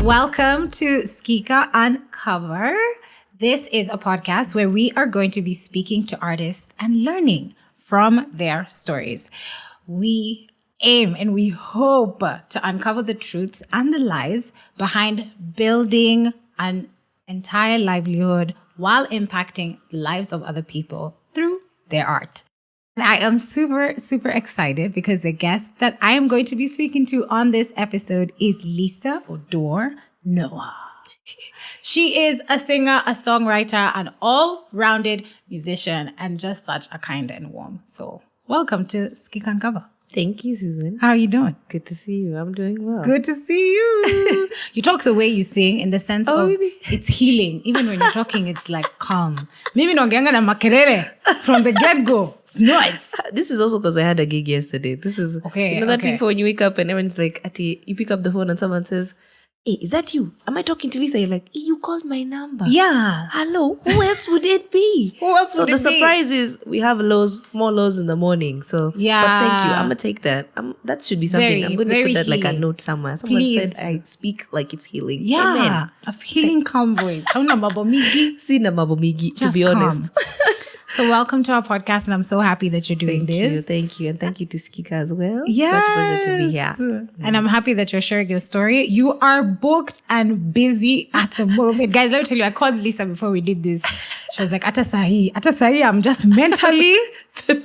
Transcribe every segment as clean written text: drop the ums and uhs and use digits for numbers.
Welcome to Skika Uncover. This is a podcast where we are going to be speaking to artists and learning from their stories. We aim and we hope to uncover the truths and the lies behind building an entire livelihood while impacting the lives of other people through their art. And I am super, super excited because the guest that I am going to be speaking to on this episode is Lisa Oduor-Noah. She is a singer, a songwriter, an all-rounded musician, and just such a kind and warm soul. Welcome to Skika Uncover. Thank you, Susan. How are you doing? Good to see you. I'm doing well. Good to see you. You talk the way you sing in the sense of really? It's healing. Even when you're talking, it's like calm. Mimi naongeanga na makelele from the get-go. It's nice. This is also because I had a gig yesterday. This is, Okay, you know that okay. thing for when you wake up and everyone's like, Ati, you pick up the phone and someone says, hey, is that you? Am I talking to Lisa? You're like, hey, you called my number. Yeah. Hello, who else would it be? Who else So would the it be? surprise is we have more lows in the morning. So, Yeah. But thank you. I'm going to take that. That should be something. Very, I'm going to very put that like a healing. note somewhere. Someone Please. said I speak like it's healing. Yeah. Amen. A healing calm voice. Hauna mambo mingi. Sina mabomigi, to Just be calm. honest. So welcome to our podcast, and I'm so happy that you're doing this. Thank you. And thank you to Skika as well. Yes. Such a pleasure to be here. And I'm happy that you're sharing your story. You are booked and busy at the moment. Guys, let me tell you, I called Lisa before we did this. She was like, Ata sahi, I'm just mentally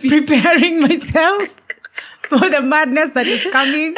preparing myself for the madness that is coming.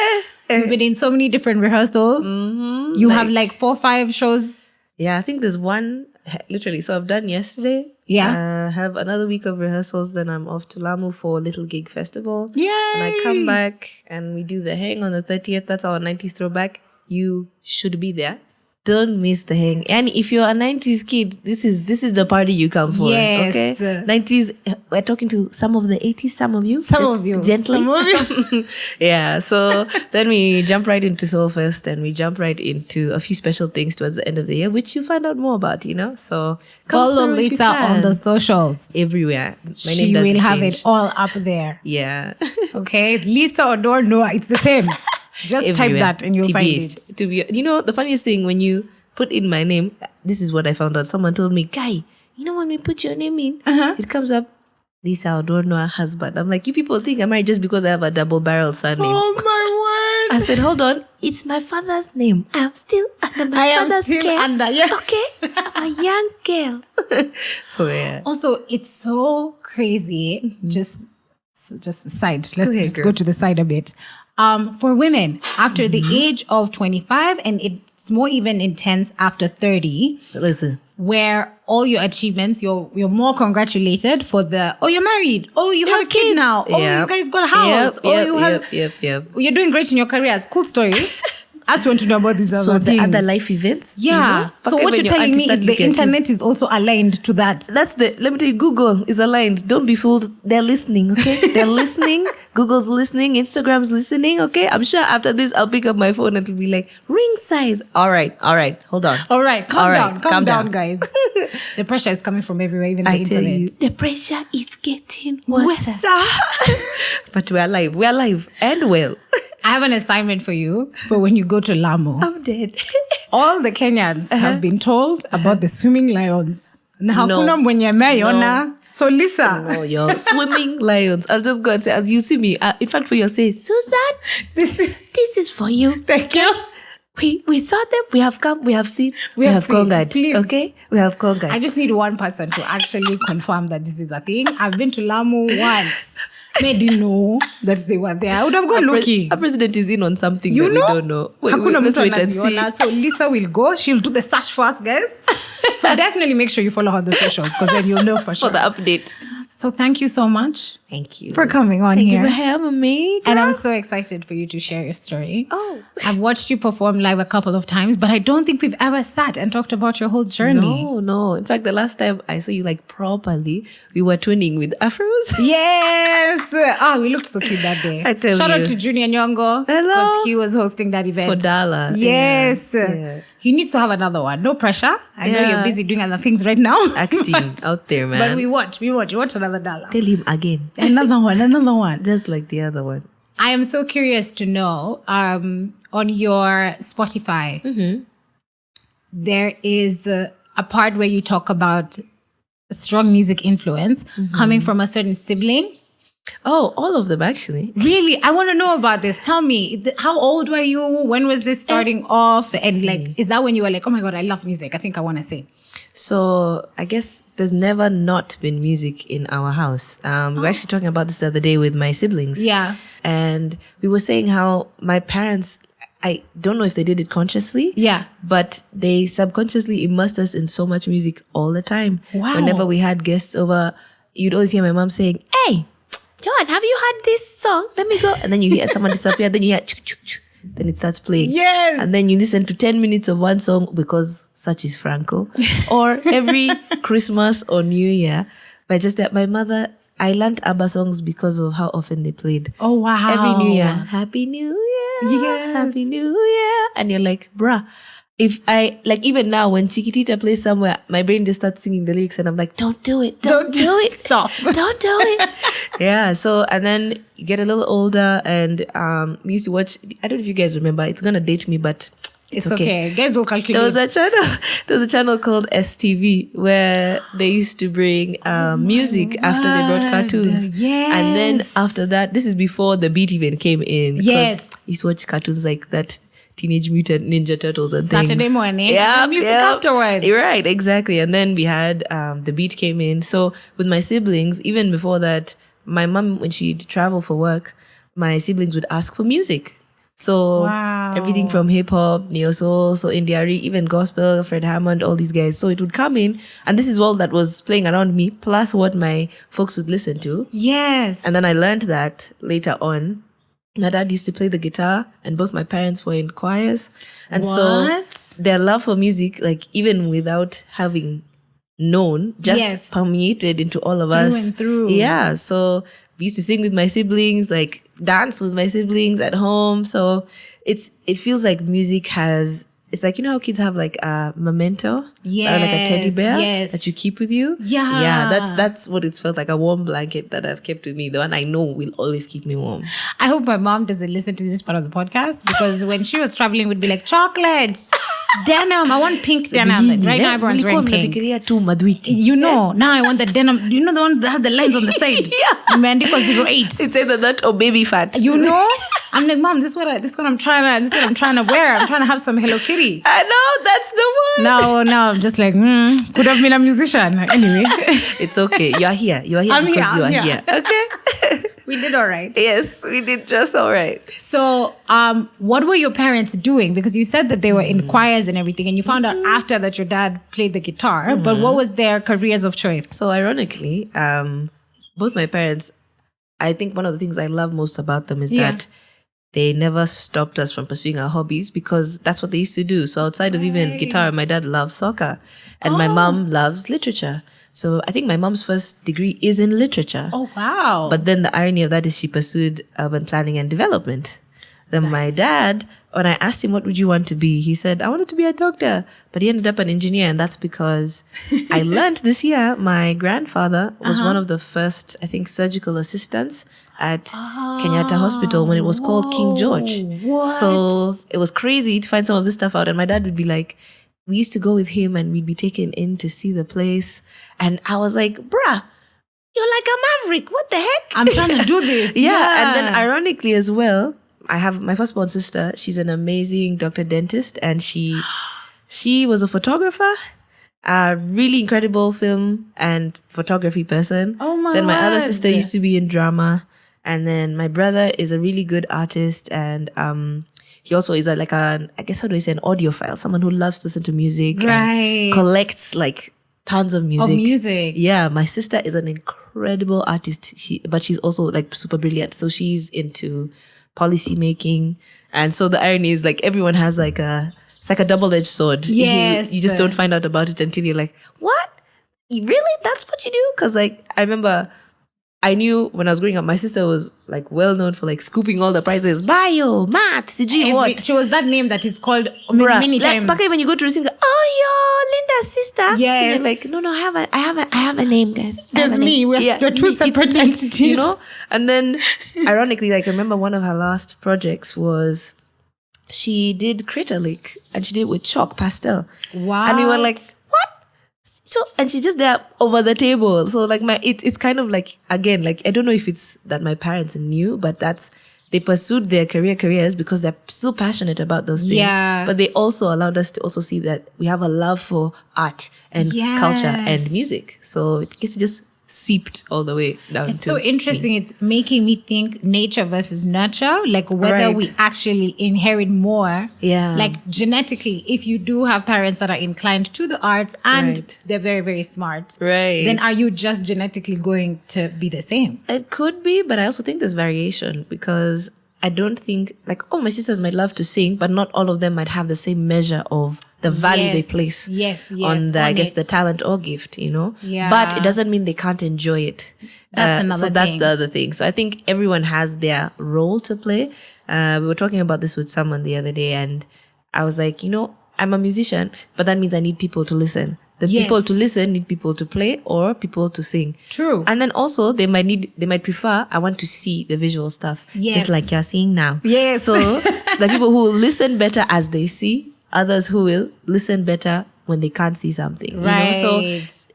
You've been in so many different rehearsals. Mm-hmm. You have like 4 or 5 shows. Yeah, I think there's one, literally. So I've done yesterday. Yeah. Have another week of rehearsals. Then I'm off to Lamu for a little gig festival. Yay! And I come back and we do the hang on the 30th. That's our 90s throwback. You should be there. Don't miss the hang. And if you're a 90s kid, this is the party you come for. Yes. Okay? 90s, we're talking to some of the 80s, some of you. Some just of you. Gently. Some of you. Yeah. So then we jump right into Soulfest and we jump right into a few special things towards the end of the year, which you find out more about, you know? So come Follow through if you Lisa on can. the socials. Everywhere. My She name doesn't will have change. it all up there. Yeah. Okay? Lisa Oduor-Noah. It's the same. Just type Everywhere. that and you'll find it. To be, you know, the funniest thing when you put in my name, this is what I found out. Someone told me, Guy, you know when we put your name in, it comes up Lisa Oduor-Noah husband. I'm like, you people think I'm married just because I have a double barrel surname. Oh my I word. said, hold on, it's my father's name. I'm still under my I am father's still care. under, yeah. Okay, I'm a young girl. So yeah. Also, it's so crazy. Just a side. Let's Okay, just girl. go to the side a bit. For women, after the age of 25, and it's more even intense after 30, Listen. where all your achievements, you're more congratulated for you're married. Oh, you have a kid now. Oh, you guys got a house. Yep. You're doing great in your careers. Cool story. Us want to know about these So other the things. other life events. Yeah. You know? So Okay, what when you're your telling me auntie is start the looking at you. internet is also aligned to that. Let me tell you, Google is aligned. Don't be fooled. They're listening, okay? They're listening. Google's listening. Instagram's listening, okay? I'm sure after this, I'll pick up my phone and it'll be like, ring size. All right. Hold on. All right, calm calm down, down. guys. The pressure is coming from everywhere, even the I tell internet. you, the pressure is getting worse. But we're alive. We're alive and well. I have an assignment for you for when you go to Lamu. I'm dead. All the Kenyans have been told about the swimming lions. Na No. hakuna mwenye ameona. No. So Lisa, Oh, you're swimming lions. I'll just go and say, as you see me, in fact, for your say, Susan, this this is for you. thank you. We saw them. We have come. We have seen. We have have seen. conquered. Please. Okay? We have conquered. I just need one person to actually confirm that this is a thing. I've been to Lamu once. They didn't know that they were there. I would have gone looking. Our president is in on something You that know? we don't know. Hakuna Let's mtu wait and see. anaziona. So Lisa will go. She'll do the search for us, guys. So definitely make sure you follow her on the socials because then you'll know for sure. For the update. So thank you so much Thank you. for coming on Thank here. you for having me. And I'm girl. so excited for you to share your story. Oh. I've watched you perform live a couple of times, but I don't think we've ever sat and talked about your whole journey. No. In fact, the last time I saw you like properly, we were twinning with afros. Yes. We looked so cute that day. I tell Shout you. out to Junior Nyongo. Hello. Because he was hosting that event. For Dala. Yes. Yeah. He needs to have another one. No pressure. I know Yeah. you're busy doing other things right now. Acting out there, man. But we want another dollar. Tell him again. Another one. Just like the other one. I am so curious to know, on your Spotify, there is a part where you talk about strong music influence coming from a certain sibling. Oh, all of them actually. Really? I want to know about this. Tell me, how old were you? When was this starting off? And like, is that when you were like, oh my God, I love music. I think I want to sing. So I guess there's never not been music in our house. We were actually talking about this the other day with my siblings. Yeah. And we were saying how my parents, I don't know if they did it consciously. Yeah. But they subconsciously immersed us in so much music all the time. Wow. Whenever we had guests over, you'd always hear my mom saying, hey, John, have you heard this song? Let me go. And then you hear someone disappear. Then you hear chuk, chuk, chuk. Then it starts playing. Yes. And then you listen to 10 minutes of one song because such is Franco. Or every Christmas or New Year. But just that my mother, I learned ABBA songs because of how often they played. Oh, wow. Every New Year. Happy New Year. Yes. Happy New Year. And you're like, bruh. If I, like even now when Chiquitita plays somewhere, my brain just starts singing the lyrics and I'm like, don't do it. Don't do it. Stop. Don't do it. Yeah. So, and then you get a little older and we used to watch, I don't know if you guys remember, it's going to date me, but it's okay. Guys will calculate. There was a channel called STV where they used to bring music after they brought cartoons. Yes. And then after that, this is before the beat even came in. Yes. You used to watch cartoons like that. Teenage Mutant Ninja Turtles and things. Saturday morning. Yeah, music afterwards. You're right, exactly. And then we had the beat came in. So with my siblings, even before that, my mom, when she'd travel for work, my siblings would ask for music. So everything from hip hop, neo soul, so Indiari, even gospel, Fred Hammond, all these guys. So it would come in, and this is all that was playing around me, plus what my folks would listen to. Yes. And then I learned that later on. My dad used to play the guitar and both my parents were in choirs. And so their love for music, like even without having known, just permeated into all of us. Through and through. Yeah. So we used to sing with my siblings, like dance with my siblings at home. So it feels like music has, it's like, you know how kids have like a memento? Yes. Or like a teddy bear that you keep with you? Yeah. Yeah, that's what it's felt like, a warm blanket that I've kept with me. The one I know will always keep me warm. I hope my mom doesn't listen to this part of the podcast because when she was traveling, would be like, chocolates, denim. I want pink denim. Right now, everyone's wearing pink. You know, now I want the denim. You know the one that have the lines on the side? Yeah. Mandiko 08. It's either that or baby fat. You know? I'm like, Mom, this is what I'm trying to wear. I'm trying to have some Hello Kitty. I know, that's the one. Now I'm just like, could have been a musician. Anyway. It's okay. You're here. You're here because you are here. Okay? We did all right. Yes, we did just all right. So, what were your parents doing? Because you said that they were in choirs and everything, and you found out after that your dad played the guitar. But what was their careers of choice? So, ironically, both my parents, I think one of the things I love most about them is that they never stopped us from pursuing our hobbies because that's what they used to do. So outside of even guitar, my dad loves soccer and my mom loves literature. So I think my mom's first degree is in literature. Oh, wow. But then the irony of that is she pursued urban planning and development. Then my dad, when I asked him, what would you want to be? He said, I wanted to be a doctor, but he ended up an engineer. And that's because I learned this year, my grandfather was one of the first, I think, surgical assistants at Kenyatta Hospital when it was called King George. What? So it was crazy to find some of this stuff out. And my dad would be like, we used to go with him and we'd be taken in to see the place. And I was like, bruh, you're like a maverick. What the heck? I'm trying to do this. Yeah. And then ironically as well, I have my firstborn sister. She's an amazing doctor dentist and she was a photographer, a really incredible film and photography person. Oh my Then my other word. sister used to be in drama. And then my brother is a really good artist and he also is an audiophile, someone who loves to listen to music and collects like tons of music. Yeah, my sister is an incredible artist. But she's also like super brilliant. So she's into policy making. And so the irony is like everyone has like it's like a double-edged sword. Yes. You just don't find out about it until you're like, what? Really? That's what you do? Because like I remember I knew when I was growing up, my sister was like well known for like scooping all the prizes. Bio, math, what? She was that name that is called many times. Like, when you go to receive, oh, you're Linda's sister. Yes. And like, no, I have a name, guys. There's me. We're two separate entities. You know? And then, ironically, like I remember one of her last projects was she did Craterlic and she did with chalk pastel. Wow. And we were like, what? So, and she's just there over the table. So like it's kind of like, again, like, I don't know if it's that my parents knew, but they pursued their careers because they're still passionate about those things. Yeah. But they also allowed us to also see that we have a love for art and culture and music. So it gets just seeped all the way down. It's so interesting. It's making me think nature versus nurture, like whether we actually inherit more. Yeah. Like genetically, if you do have parents that are inclined to the arts and they're very, very smart, then are you just genetically going to be the same? It could be, but I also think there's variation because I don't think like, my sisters might love to sing, but not all of them might have the same measure of the value they place on the talent or gift, Yeah. But it doesn't mean they can't enjoy it. That's another thing. That's the other thing. So I think everyone has their role to play. We were talking about this with someone the other day and I was like, I'm a musician, but that means I need people to listen. The people to listen need people to play or people to sing. True. And then also they might prefer, I want to see the visual stuff. Yes. Just like you're seeing now. Yes. So the people who will listen better as they see, others who will listen better when they can't see something. Right. So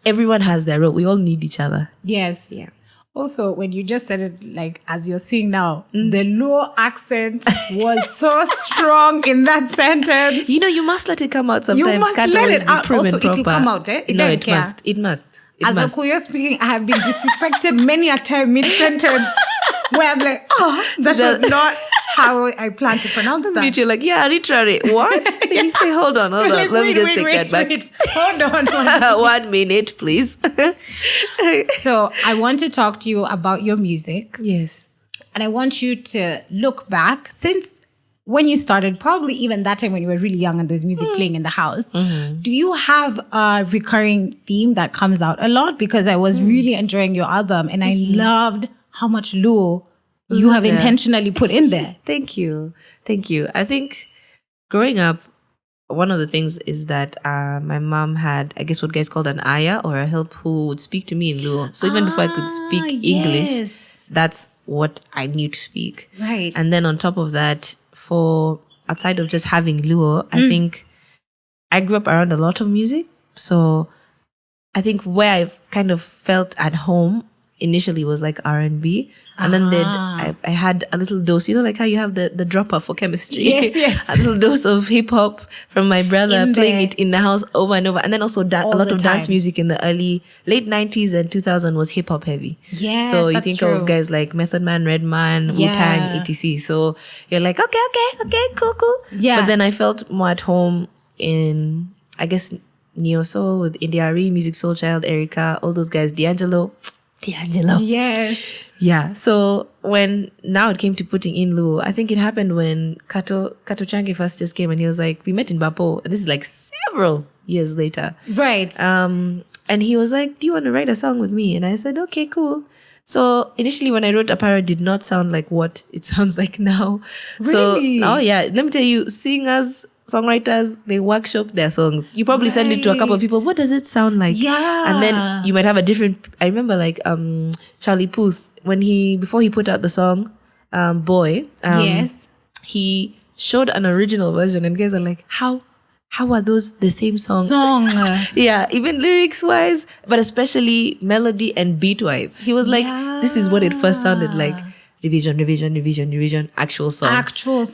everyone has their role. We all need each other. Yes. Yeah. Also, when you just said it like as you're seeing now, the Luo accent was so strong in that sentence. You must let it come out sometimes. You must Can't let always it be out. prim and Also, it will proper. come out. It no, don't it care. must. It must. As a Kuyo speaking, I have been disrespected many a time mid-sentence where I'm like, that was not how I plan to pronounce that. You're like, literally. What? Did you say, hold on. Let me just take that back. Hold on. 1 minute, please. So I want to talk to you about your music. Yes. And I want you to look back since when you started, probably even that time when you were really young and there was music playing in the house. Do you have a recurring theme that comes out a lot? Because I was really enjoying your album and I loved how much Luo you have intentionally put in there. Thank you. I think growing up, one of the things is that my mom had, I guess what guys called an aya or a help who would speak to me in Luo. So even before I could speak English, that's what I knew to speak. Right. And then on top of that, for outside of just having Luo, I think I grew up around a lot of music. So I think where I kind of felt at home initially was like R&B. And then I had a little dose, like how you have the dropper for chemistry. Yes. A little dose of hip hop from my brother playing it in the house over and over. And then also a lot of dance music in the late 90s and 2000 was hip hop heavy. Yes, so you think of guys like Method Man, Redman, Wu-Tang, etc. So you're like, okay, cool. Yeah. But then I felt more at home in, I guess, Neo Soul with Indiari, Music Soul Child, Erica, all those guys, D'Angelo. Yes. Yeah. So when now it came to putting in Luo, I think it happened when Kato Change first just came and he was like, we met in Bapo. This is like several years later. Right. And he was like, do you want to write a song with me? And I said, okay, cool. So initially when I wrote Apara, it did not sound like what it sounds like now. Really? So, let me tell you, singers, songwriters, they workshop their songs. You probably send it to a couple of people. What does it sound like? Yeah. And then you might have a different, I remember like Charlie Puth, before he put out the song, Boy, he showed an original version and guys are like, how are those the same song? Yeah, even lyrics wise, but especially melody and beat wise. He was like, this is what it first sounded like. Revision, actual song.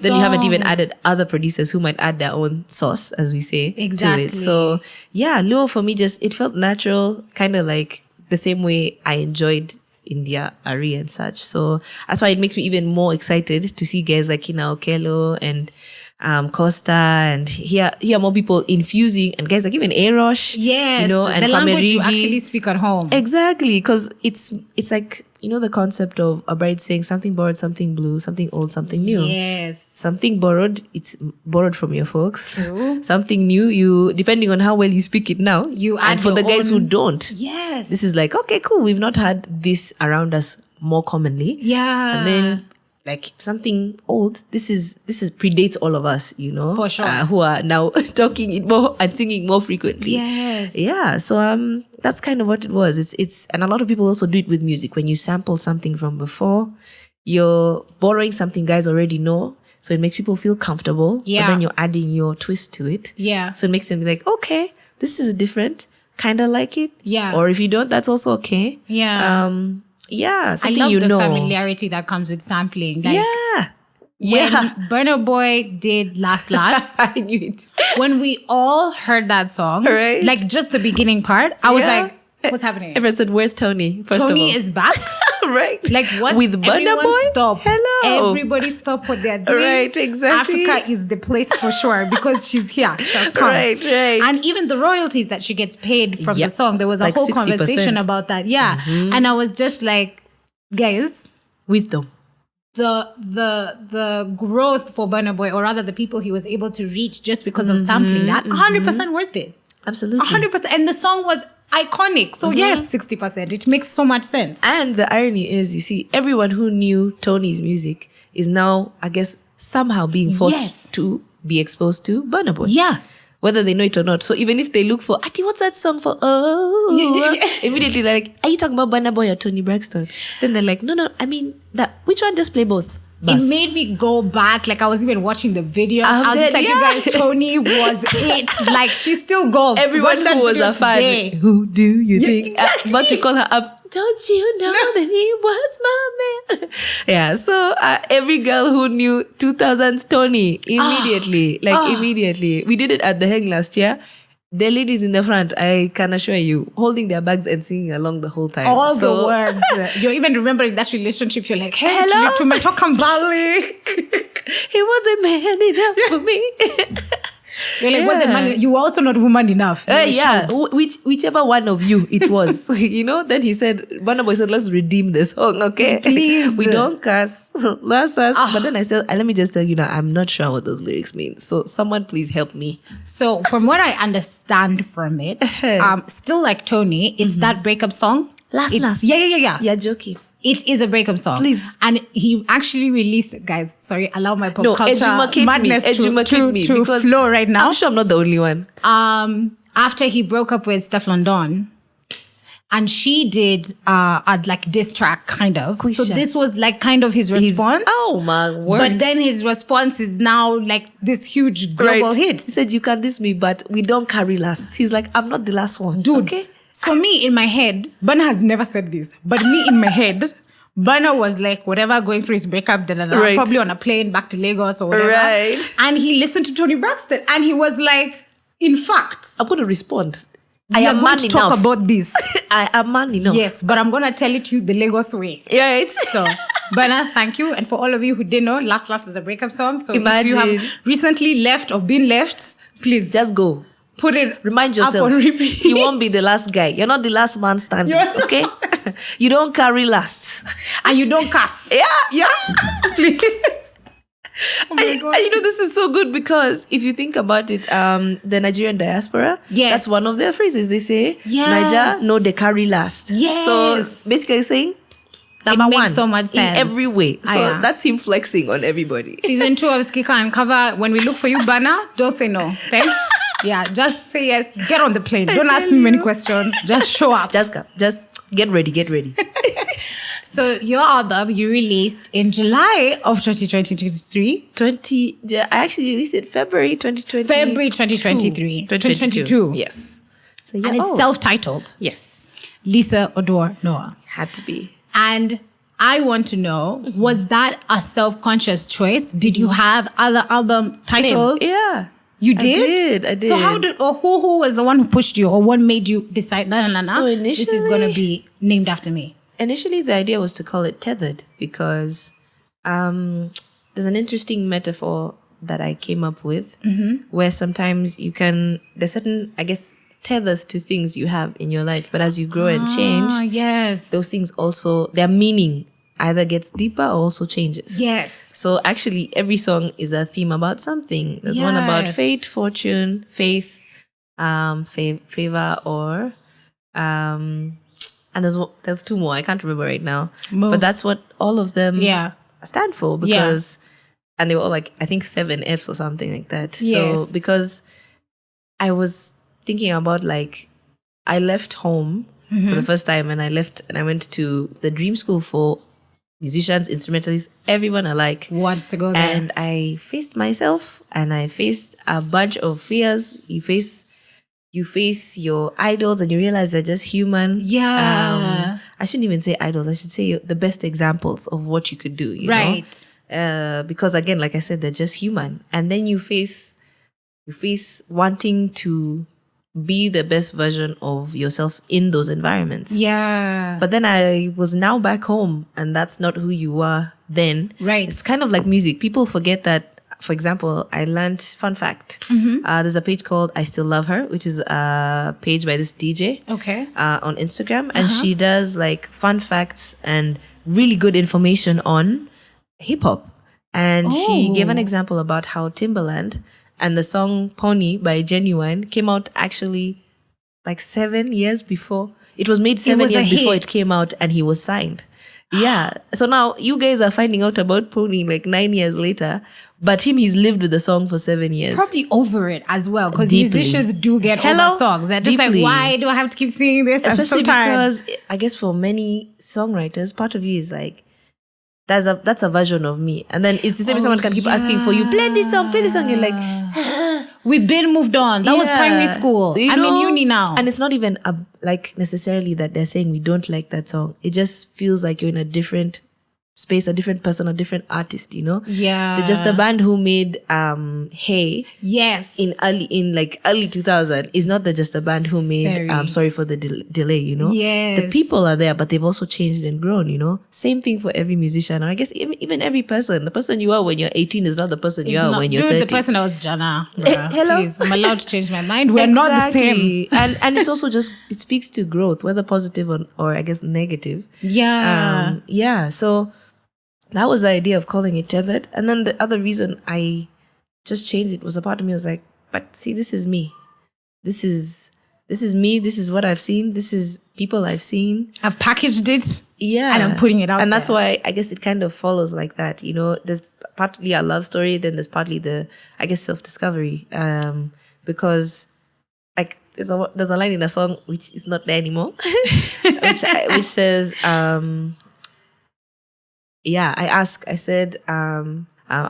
Then you haven't even added other producers who might add their own sauce, as we say, to it. So yeah, Luo for me it felt natural, kind of like the same way I enjoyed India, Ari and such. So that's why it makes me even more excited to see guys like Kina Okelo and Costa and hear more people infusing and guys like even A-Rosh. Yes. And the language Kwamerigi. you actually speak at home. Exactly. Because it's like, the concept of a bride saying something borrowed, something blue, something old, something new. Yes. Something borrowed, it's borrowed from your folks. True. Something new, you, depending on how well you speak it now. You add and for your the guys own. who don't. Yes. This is like, okay, cool. We've not had this around us more commonly. Yeah. And then like something old, this is predates all of us, For sure. who are now talking it more and singing more frequently. Yes. Yeah. So that's kind of what it was. It's and a lot of people also do it with music. When you sample something from before, you're borrowing something guys already know. So it makes people feel comfortable. Yeah. But then you're adding your twist to it. Yeah. So it makes them be like, okay, this is different. Kind of like it. Yeah. Or if you don't, that's also okay. Yeah. Yeah. I Something love you the know. familiarity that comes with sampling. Like, Yeah. when Burna Boy did Last Last, I knew it. when we all heard that song, Right. like just the beginning part, I was Yeah. like, what's happening? Everyone said, where's Tony? First Tony of all. is back. Right. Like what? With Burna Everyone Boy? stop. Hello. Everybody stop what they're doing. Right, exactly. Africa is the place for sure because she's here. She has come. Right. And even the royalties that she gets paid from Yep. the song, there was a Like whole 60%. conversation about that. Yeah. And I was just like, guys, Wisdom. the growth for Burna Boy, or rather the people he was able to reach just because of sampling that, 100% worth it. Absolutely. 100%. And the song was iconic. So yes, 60%. It makes so much sense. And the irony is, you see, everyone who knew Tony's music is now, I guess, somehow being forced Yes. to be exposed to Burna Boy. Yeah. Whether they know it or not. So even if they look for, Ati, what's that song for? Oh, immediately they're like, are you talking about Burna Boy or Tony Braxton? Then they're like, no, I mean, which one? Just play both. Bus. It made me go back. Like I was even watching the videos. I was just like, you guys, Tony was it. Like she still goes. Everyone Watch that who was video a fan, today. who do you think? exactly. About to call her up. Don't you know that he was my man? Yeah, so every girl who knew 2000s Tony, immediately, immediately. We did it at the Hang last year. The ladies in the front, I can assure you, holding their bags and singing along the whole time. All the words. You're even remembering that relationship. You're like, hey, Hello? to Metoka Valley. He wasn't man enough for me. You're like, wasn't man. You were also not woman enough. Yeah, whichever one of you it was, Then he said, Burna Boy said, let's redeem the song, okay? Please. We don't cuss. That's us. But then I said, let me just tell you now, I'm not sure what those lyrics mean. So someone please help me. So from what I understand from it, still like Tony, it's that breakup song. Last. Yeah. You're joking. It is a breakup song. Please. And he actually released, guys, sorry, allow my pop culture edumacate madness me to because flow right now. I'm sure I'm not the only one. After he broke up with Stefflon Don, and she did a like diss track kind of. Quisha. So this was like kind of his response. Oh my word. But then his response is now like this huge global hit. He said, you can diss me, but we don't carry last. He's like, I'm not the last one. Dude. Okay? So me in my head, Burna has never said this, but me in my head, Burna was like, whatever, going through his breakup, Right. probably on a plane back to Lagos or whatever. Right. And he listened to Tony Braxton and he was like, in fact, I'm going to respond. I am going to talk about this. I am man enough. Yes, but I'm going to tell it to you the Lagos way. Right. So, Burna, thank you. And for all of you who didn't know, Last Last is a breakup song. So Imagine. if you have recently left or been left, please Just go. put it Remind up yourself. on repeat. You won't be the last guy. You're not the last man standing. You're Okay? You don't carry last. And you don't cuss. Yeah. Please. Oh my God. And this is so good because if you think about it, the Nigerian diaspora, Yes. that's one of their phrases. They say, Yes. Niger, no, they carry last. Yes. So basically saying, number makes one. so much sense. In every way. So Yeah. that's him flexing on everybody. Season 2 of Skika Uncover. When we look for you, Burna, don't say no. Thanks. Yeah, just say yes. Get on the plane. Don't ask me many questions. Just show up. Just come. Just get ready. So your album you released in July of 2023. I actually released it February 2020. February 2023. 2022. Yes. So yeah. And it's self-titled. Yes. Lisa Oduor-Noah. Had to be. And I want to know, was that a self-conscious choice? Did you have other album titles? Names. Yeah. You did? I did. So how did, or who was the one who pushed you, or what made you decide, no, So this is going to be named after me? Initially, the idea was to call it Tethered because there's an interesting metaphor that I came up with where sometimes there's certain, I guess, tethers to things you have in your life. But as you grow and change, Yes. those things also, their meaning either gets deeper or also changes. Yes. So actually, every song is a theme about something. There's one about Yes. fate, fortune, faith, favor, or and there's two more. I can't remember right now. But that's what all of them stand for because, and they were all like, I think 7 Fs or something like that. So Yes. because I was thinking about like, I left home for the first time and I went to the dream school for musicians, instrumentalists, everyone alike wants to go there. And I faced myself, and I faced a bunch of fears. You face your idols, and you realize they're just human. Yeah. I shouldn't even say idols. I should say the best examples of what you could do. You know? Because again, like I said, they're just human. And then you face wanting to be the best version of yourself in those environments. Yeah. But then I was now back home, and that's not who you were then. Right. It's kind of like music. People forget that. For example, I learned, fun fact, there's a page called I Still Love Her, which is a page by this DJ on Instagram. And she does like fun facts and really good information on hip hop. And she gave an example about how Timbaland and the song Pony by Genuine came out actually like 7 years before. It was made 7 years before it came out, and he was signed. Yeah. So now you guys are finding out about Pony like 9 years later, but he's lived with the song for 7 years. Probably over it as well, because musicians do get over songs. They're just like, why do I have to keep singing this? Especially because I guess for many songwriters, part of you is like, that's a version of me. And then it's the same someone can keep asking for you, play this song. You're like, we've been moved on. That was primary school. I'm in uni now. And it's not even like necessarily that they're saying we don't like that song. It just feels like you're in a different space, a different person, a different artist, you know? Yeah. They're just a band who made Hey. Yes. In early 2000 is not just a band who made Sorry for the Delay, you know? Yes. The people are there, but they've also changed and grown, you know? Same thing for every musician. Or I guess even every person. The person you are when you're 18 is not the person you are when you're 30. The person I was Jana. Hello? Please, I'm allowed to change my mind. We're not the same. and it's also just, it speaks to growth, whether positive or I guess negative. Yeah. So that was the idea of calling it Tethered. And then the other reason I just changed it was a part of me was like, but see, this is me. This is me. This is what I've seen. This is people I've seen. I've packaged it. Yeah. And I'm putting it out And that's why I guess it kind of follows like that. You know, there's partly a love story, then there's partly the, I guess, self-discovery. Because like there's a line in a song which is not there anymore, which says, I said, I'm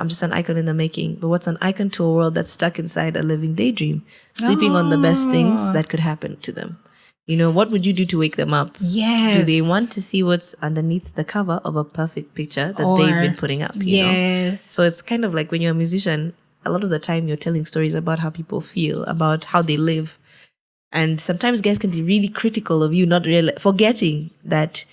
just an icon in the making, but what's an icon to a world that's stuck inside a living daydream, sleeping on the best things that could happen to them? You know, what would you do to wake them up? Yes. Do they want to see what's underneath the cover of a perfect picture that they've been putting up? You know? So it's kind of like when you're a musician, a lot of the time you're telling stories about how people feel, about how they live. And sometimes guys can be really critical of you, not really forgetting that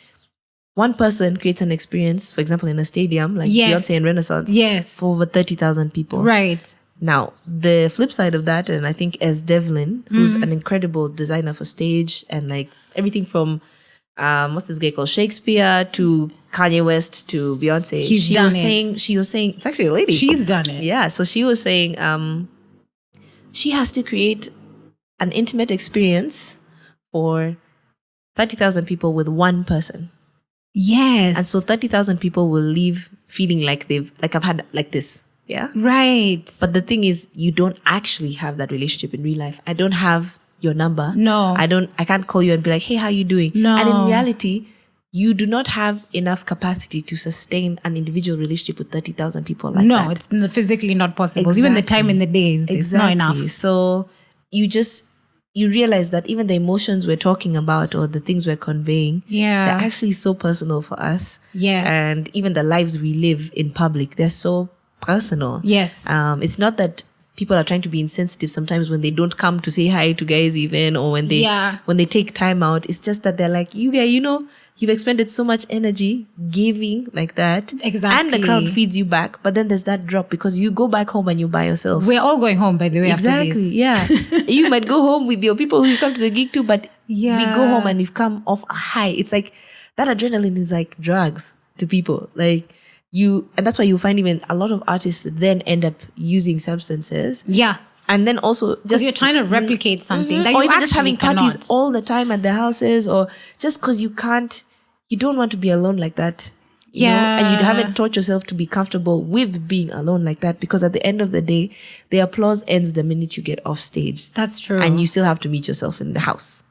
one person creates an experience, for example, in a stadium like Beyonce and Renaissance, for over 30,000 people. Right. Now, the flip side of that, and I think as Devlin, who's an incredible designer for stage and like everything from what's this guy called, Shakespeare, to Kanye West to Beyonce. She was saying it's actually a lady. She's done it. Yeah. So she was saying she has to create an intimate experience for 30,000 people with one person. Yes. And so 30,000 people will leave feeling like I've had like this. Yeah. Right. But the thing is, you don't actually have that relationship in real life. I don't have your number. No. I can't call you and be like, hey, how you doing? No. And in reality, you do not have enough capacity to sustain an individual relationship with 30,000 people like that. No, it's physically not possible. Even the time in the days is not enough. So you realize that even the emotions we're talking about or the things we're conveying, they're actually so personal for us. Yes. And even the lives we live in public, they're so personal. Yes. It's not that people are trying to be insensitive sometimes when they don't come to say hi to guys even, or when they take time out. It's just that they're like, you guys, you know, you've expended so much energy giving like that. Exactly. And the crowd feeds you back. But then there's that drop because you go back home and you're by yourself. We're all going home, by the way, after this. Yeah. You might go home with your people who come to the gig too, but we go home and we've come off a high. It's like that adrenaline is like drugs to people. Like and that's why you find even a lot of artists then end up using substances. Yeah. And then also just you're trying to replicate something that you or even actually just having cannot. parties all the time at their houses, or just because you don't want to be alone like that. You know? And you haven't taught yourself to be comfortable with being alone like that, because at the end of the day, the applause ends the minute you get off stage. That's true. And you still have to meet yourself in the house.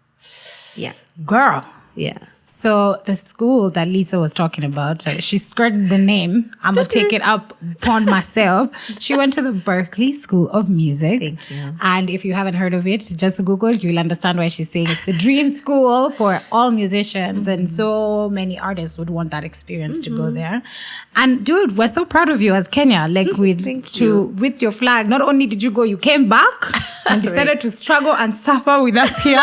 Yeah. Girl. Yeah. So the school that Lisa was talking about, she skirted the name. I'm going to take it up upon myself. She went to the Berklee School of Music. Thank you. And if you haven't heard of it, just Google, you'll understand why she's saying it's the dream school for all musicians. And so many artists would want that experience to go there. And dude, we're so proud of you as Kenya. Like with your flag, not only did you go, you came back and decided to struggle and suffer with us here.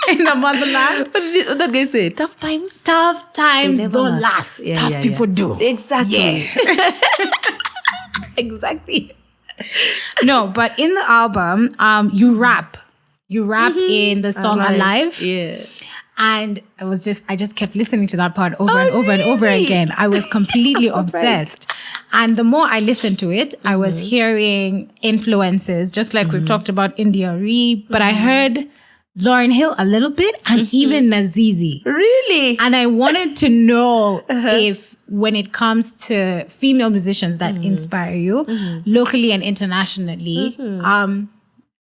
In the motherland. What did that guy say? Tough times? Tough times don't last. Tough people do. Exactly. Exactly. No, but in the album, you rap. You rap in the song Alive. Yeah. And I just kept listening to that part over and over and over again. I was completely obsessed. And the more I listened to it, I was hearing influences, just like we've talked about India Ree, but I heard Lauryn Hill a little bit and even Nazizi. Really? And I wanted to know if when it comes to female musicians that inspire you locally and internationally,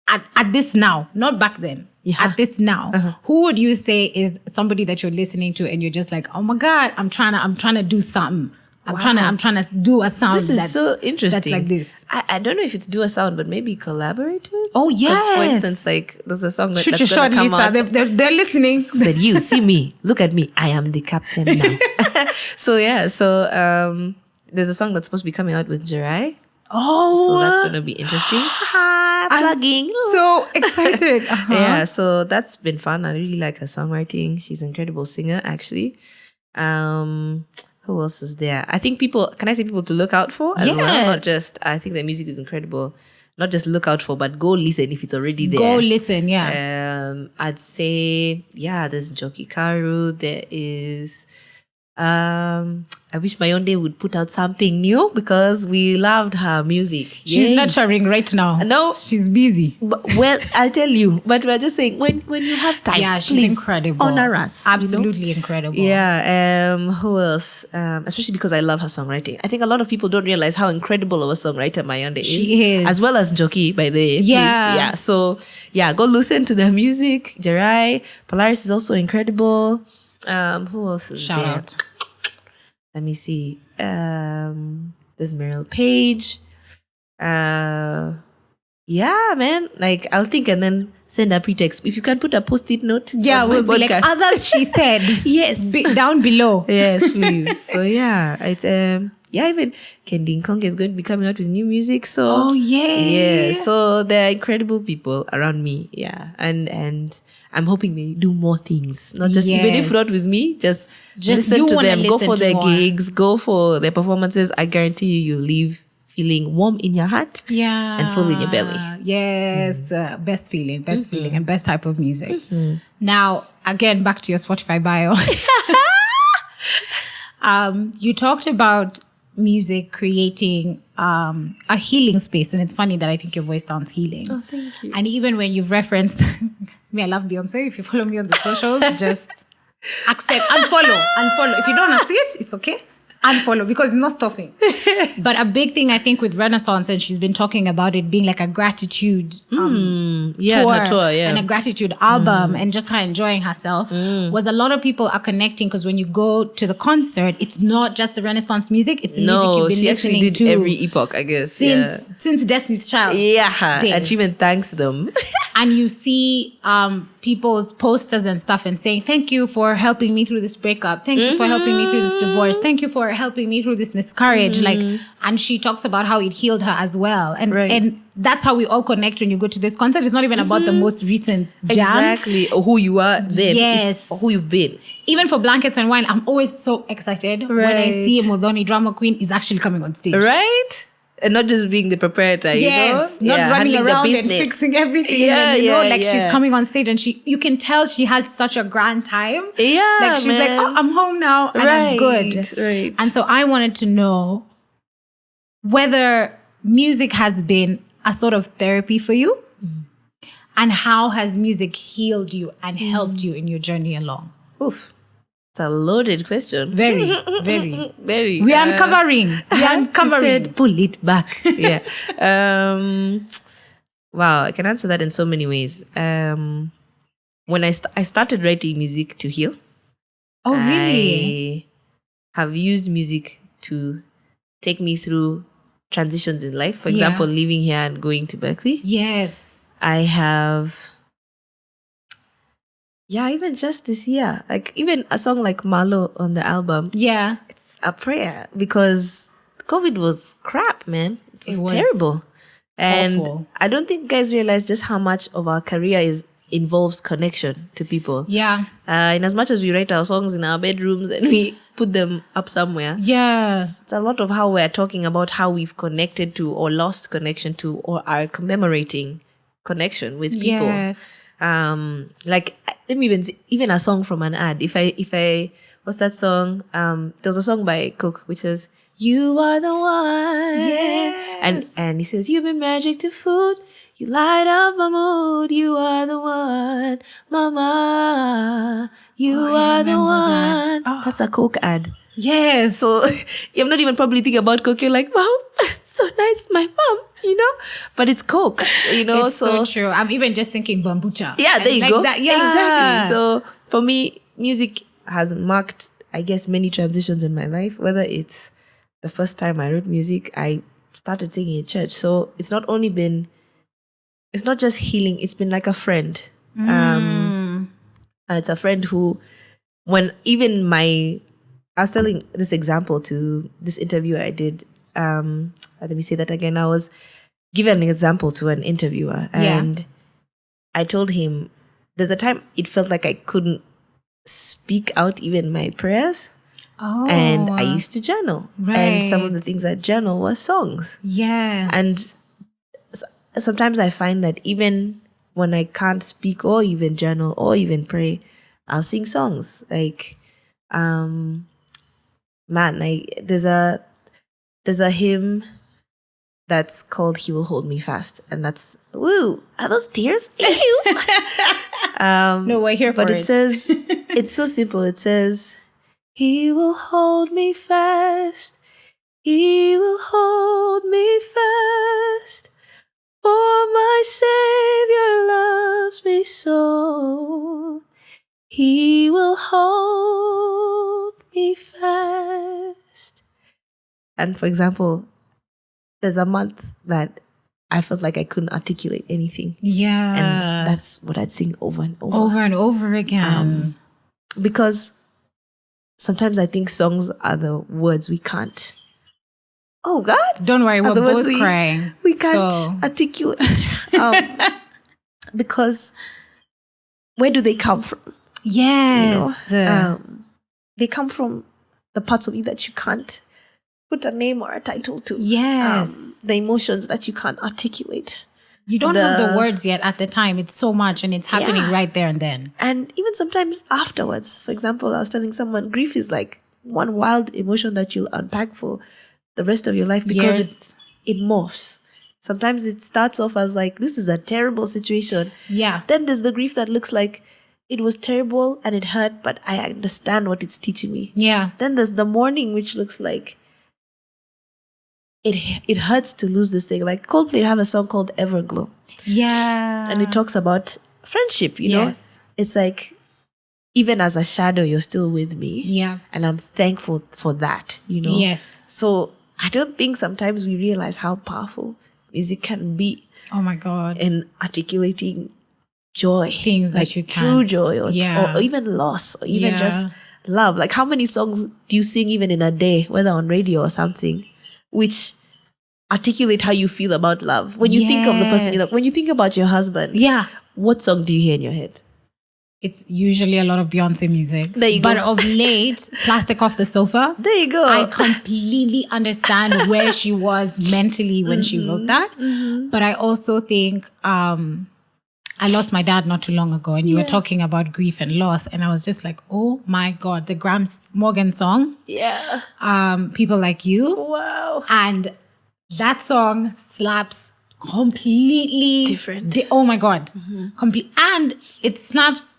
at this now, not back then, at this now, who would you say is somebody that you're listening to and you're just like, oh my God, I'm trying to do something. I'm trying to do a sound. This is so interesting. That's like this. I don't know if it's do a sound, but maybe collaborate with. Oh yes. For instance, like there's a song that's Shoot your shot, come Lisa. out. They're listening. Said you see me, look at me. I am the captain now. So there's a song that's supposed to be coming out with Jerai. Oh, so that's gonna be interesting. Plugging. So excited. Yeah, so that's been fun. I really like her songwriting. She's an incredible singer, actually. Who else is there? I think people to look out for as well. Not just, I think the music is incredible. Not just look out for, but go listen if it's already there. Go listen, yeah. I'd say, there's Joki Karu. There is, I wish Mayonde would put out something new because we loved her music. She's nurturing right now. No. She's busy. Well, I'll tell you. But we're just saying, when you have time, she's incredible. Honor us. Absolutely incredible. Yeah. Who else? Especially because I love her songwriting. I think a lot of people don't realize how incredible of a songwriter Mayonde is. She is. As well as Joki, by the way. Yeah. Yeah. So, go listen to their music. Jerai. Polaris is also incredible. Who else is Shout there? out. Let me see. There's Meryl Page. Man. Like, I'll think and then send a pretext. If you can put a post-it note. Yeah, we'll be like, others she said. Yes. Down below. Yes, please. So, it's, even Kendi Nkonge is going to be coming out with new music. So, oh, yeah. So, there are incredible people around me. Yeah. And I'm hoping they do more things. Not just, even if not with me, just listen to them. Go for their gigs. Go for their performances. I guarantee you'll leave feeling warm in your heart. Yeah. And full in your belly. Yes. Best feeling and best type of music. Now, again, back to your Spotify bio. You talked about music creating a healing space. And it's funny that I think your voice sounds healing. Oh, thank you. And even when you've referenced... I love Beyonce. If you follow me on the socials, just accept, unfollow. If you don't want to see it, it's okay. Unfollow because it's not stopping. But a big thing I think with Renaissance, and she's been talking about it being like a gratitude tour and a gratitude album and just her enjoying herself was a lot of people are connecting because when you go to the concert, it's not just the Renaissance music, it's the music you've been listening did to. Every epoch, I guess. Since Destiny's Child. Yeah, days. and she even thanks them. And you see people's posters and stuff and saying, thank you for helping me through this breakup. Thank you for helping me through this divorce. Thank you for helping me through this miscarriage. And she talks about how it healed her as well. And that's how we all connect when you go to this concert. It's not even about the most recent jam. Exactly. Or who you are then. Yes. It's who you've been. Even for Blankets and Wine, I'm always so excited when I see Modoni Drama Queen is actually coming on stage. Right? And not just being the proprietor, you know? Not running around and fixing everything. She's coming on stage and you can tell she has such a grand time. Yeah, like she's like, oh, I'm home now and I'm good. Right. And so I wanted to know whether music has been a sort of therapy for you and how has music healed you and helped you in your journey along? Oof. It's a loaded question. Very, very. Very. We are uncovering. We are uncovering. Said, pull it back. Yeah. Wow, I can answer that in so many ways. When I started writing music to heal, Oh, really? I have used music to take me through transitions in life. For Yeah. example, living here and going to Berkeley. Yes. I have, even just this year, like even a song like Malo on the album, Yeah. it's a prayer because COVID was crap, man. It was terrible. And awful. I don't think guys realize just how much of our career involves connection to people. Yeah. In as much as we write our songs in our bedrooms and we put them up somewhere, Yeah. it's a lot of how we're talking about how we've connected to or lost connection to or are commemorating connection with people. Yes. Like let me even a song from an ad. If I what's that song? There was a song by Cook which says, "You are the one." Yes. And he says, "You've been magic to food. You light up my mood. You are the one, mama. You are the remember one." that. Oh. That's a Coke ad. Yes. So you're not even probably thinking about Coke. You're like, "Wow, so nice, my mom," But it's Coke, It's so true. I'm even just thinking bambucha. Yeah, there you go. That. Yeah. Exactly. So for me, music has marked, I guess, many transitions in my life. Whether it's the first time I wrote music, I started singing in church. So it's not just healing. It's been like a friend. It's a friend who, when even I was telling this example to this interview I did. Let me say that again. I was given an example to an interviewer, and I told him there's a time it felt like I couldn't speak out even my prayers. Oh. And I used to journal. Right. And some of the things I journal were songs. Yes. And sometimes I find that even when I can't speak or even journal or even pray, I'll sing songs. Like, there's a hymn that's called "He Will Hold Me Fast," and that's are those tears? Ew. No, we're here for it. But it says, it's so simple. It says, "He will hold me fast. He will hold me fast. For my Savior loves me so. He will hold me fast." And for example, there's a month that I felt like I couldn't articulate anything. Yeah. And that's what I'd sing over and over. Over and over again. Because sometimes I think songs are the words we can't. Oh God. Don't worry, we're both crying. We can't articulate. Because where do they come from? Yes. They come from the parts of you that you can't put a name or a title to. Yes. The emotions that you can't articulate. You don't have the words yet at the time. It's so much and it's happening right there and then. And even sometimes afterwards. For example, I was telling someone, grief is like one wild emotion that you'll unpack for the rest of your life because it morphs. Sometimes it starts off as like, this is a terrible situation. Yeah. Then there's the grief that looks like it was terrible and it hurt, but I understand what it's teaching me. Yeah. Then there's the mourning, which looks like it hurts to lose this thing. Like Coldplay have a song called Everglow. Yeah. And it talks about friendship, you know? It's like, even as a shadow, you're still with me. Yeah. And I'm thankful for that, you know? Yes. So I don't think sometimes we realize how powerful music can be. Oh my God. In articulating joy. Things like that you can't. True joy or even loss or even just love. Like how many songs do you sing even in a day, whether on radio or something, which articulate how you feel about love? When you think of the person you love, when you think about your husband, what song do you hear in your head? It's usually a lot of Beyonce music. There you go. But of late, Plastic Off the Sofa. There you go. I completely understand where she was mentally when she wrote that. But I also think I lost my dad not too long ago, and you were talking about grief and loss, and I was just like, oh my God, the Grams Morgan song. Yeah. People Like You. Wow. And that song slaps completely different. Oh my God. And it slaps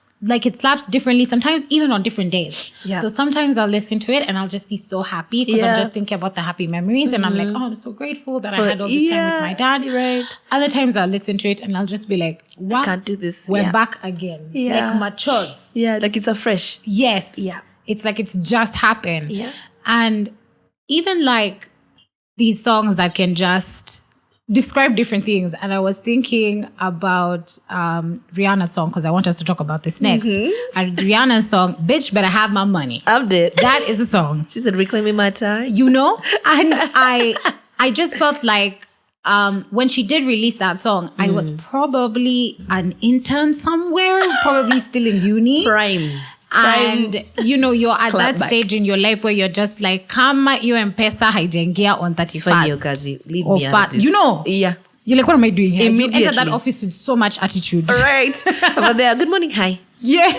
differently, sometimes even on different days. So sometimes I'll listen to it and I'll just be so happy because I'm just thinking about the happy memories and I'm like, oh, I'm so grateful that I had all this time with my dad. Right. Other times I'll listen to it and I'll just be like, wow, I can't do this. We're back again. Like machos. Yeah, like it's a fresh. Yes. Yeah. It's like it's just happened. Yeah. And even like these songs that can just describe different things. And I was thinking about Rihanna's song, because I want us to talk about this next. And Rihanna's song, Bitch Better Have My Money. I'm dead. That is the song. She said, reclaiming my time. You know? And I just felt like when she did release that song, I was probably an intern somewhere, probably still in uni. Prime. And you know, you're at that back. stage in your life where you're just like, kama iyo M-Pesa haijaingia on 31st. Leave Or me out of this. you know, Yeah. you're like, what am I doing here? You Immediately. enter that office with so much attitude. Right. Over there. Good morning. Hi. Yeah.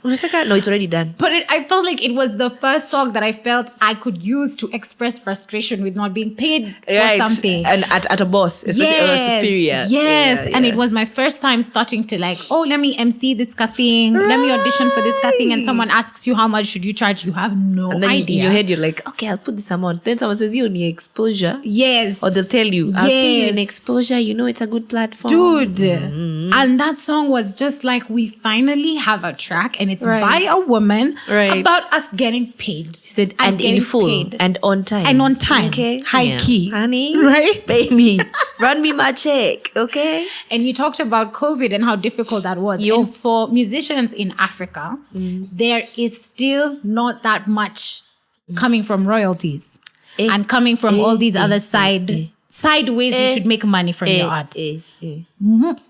Unataka? No, it's already done. But I felt like it was the first song that I felt I could use to express frustration with not being paid for something. And at a boss, especially a superior. Yes. Yeah, And yeah. it was my first time starting to like, oh, let me MC this thing. Let me audition for this thing. And someone asks you, how much should you charge? You have no And then idea. in your head, you're like, okay, I'll put this amount. Then someone says, you need exposure. Yes. Or they'll tell you, I'll pay you Yes. an exposure. You know, it's a good platform. Dude. And that song was just like, we finally have a track and it's Right. by a woman Right. about us getting paid. She said, and in getting full. paid. And on time. And on time. Okay. High key. Honey. Right? Pay me. Run me my check. Okay. And you talked about COVID and how difficult that was. Yo. And for musicians in Africa, there is still not that much coming from royalties and coming from all these other side ways you should make money from your art.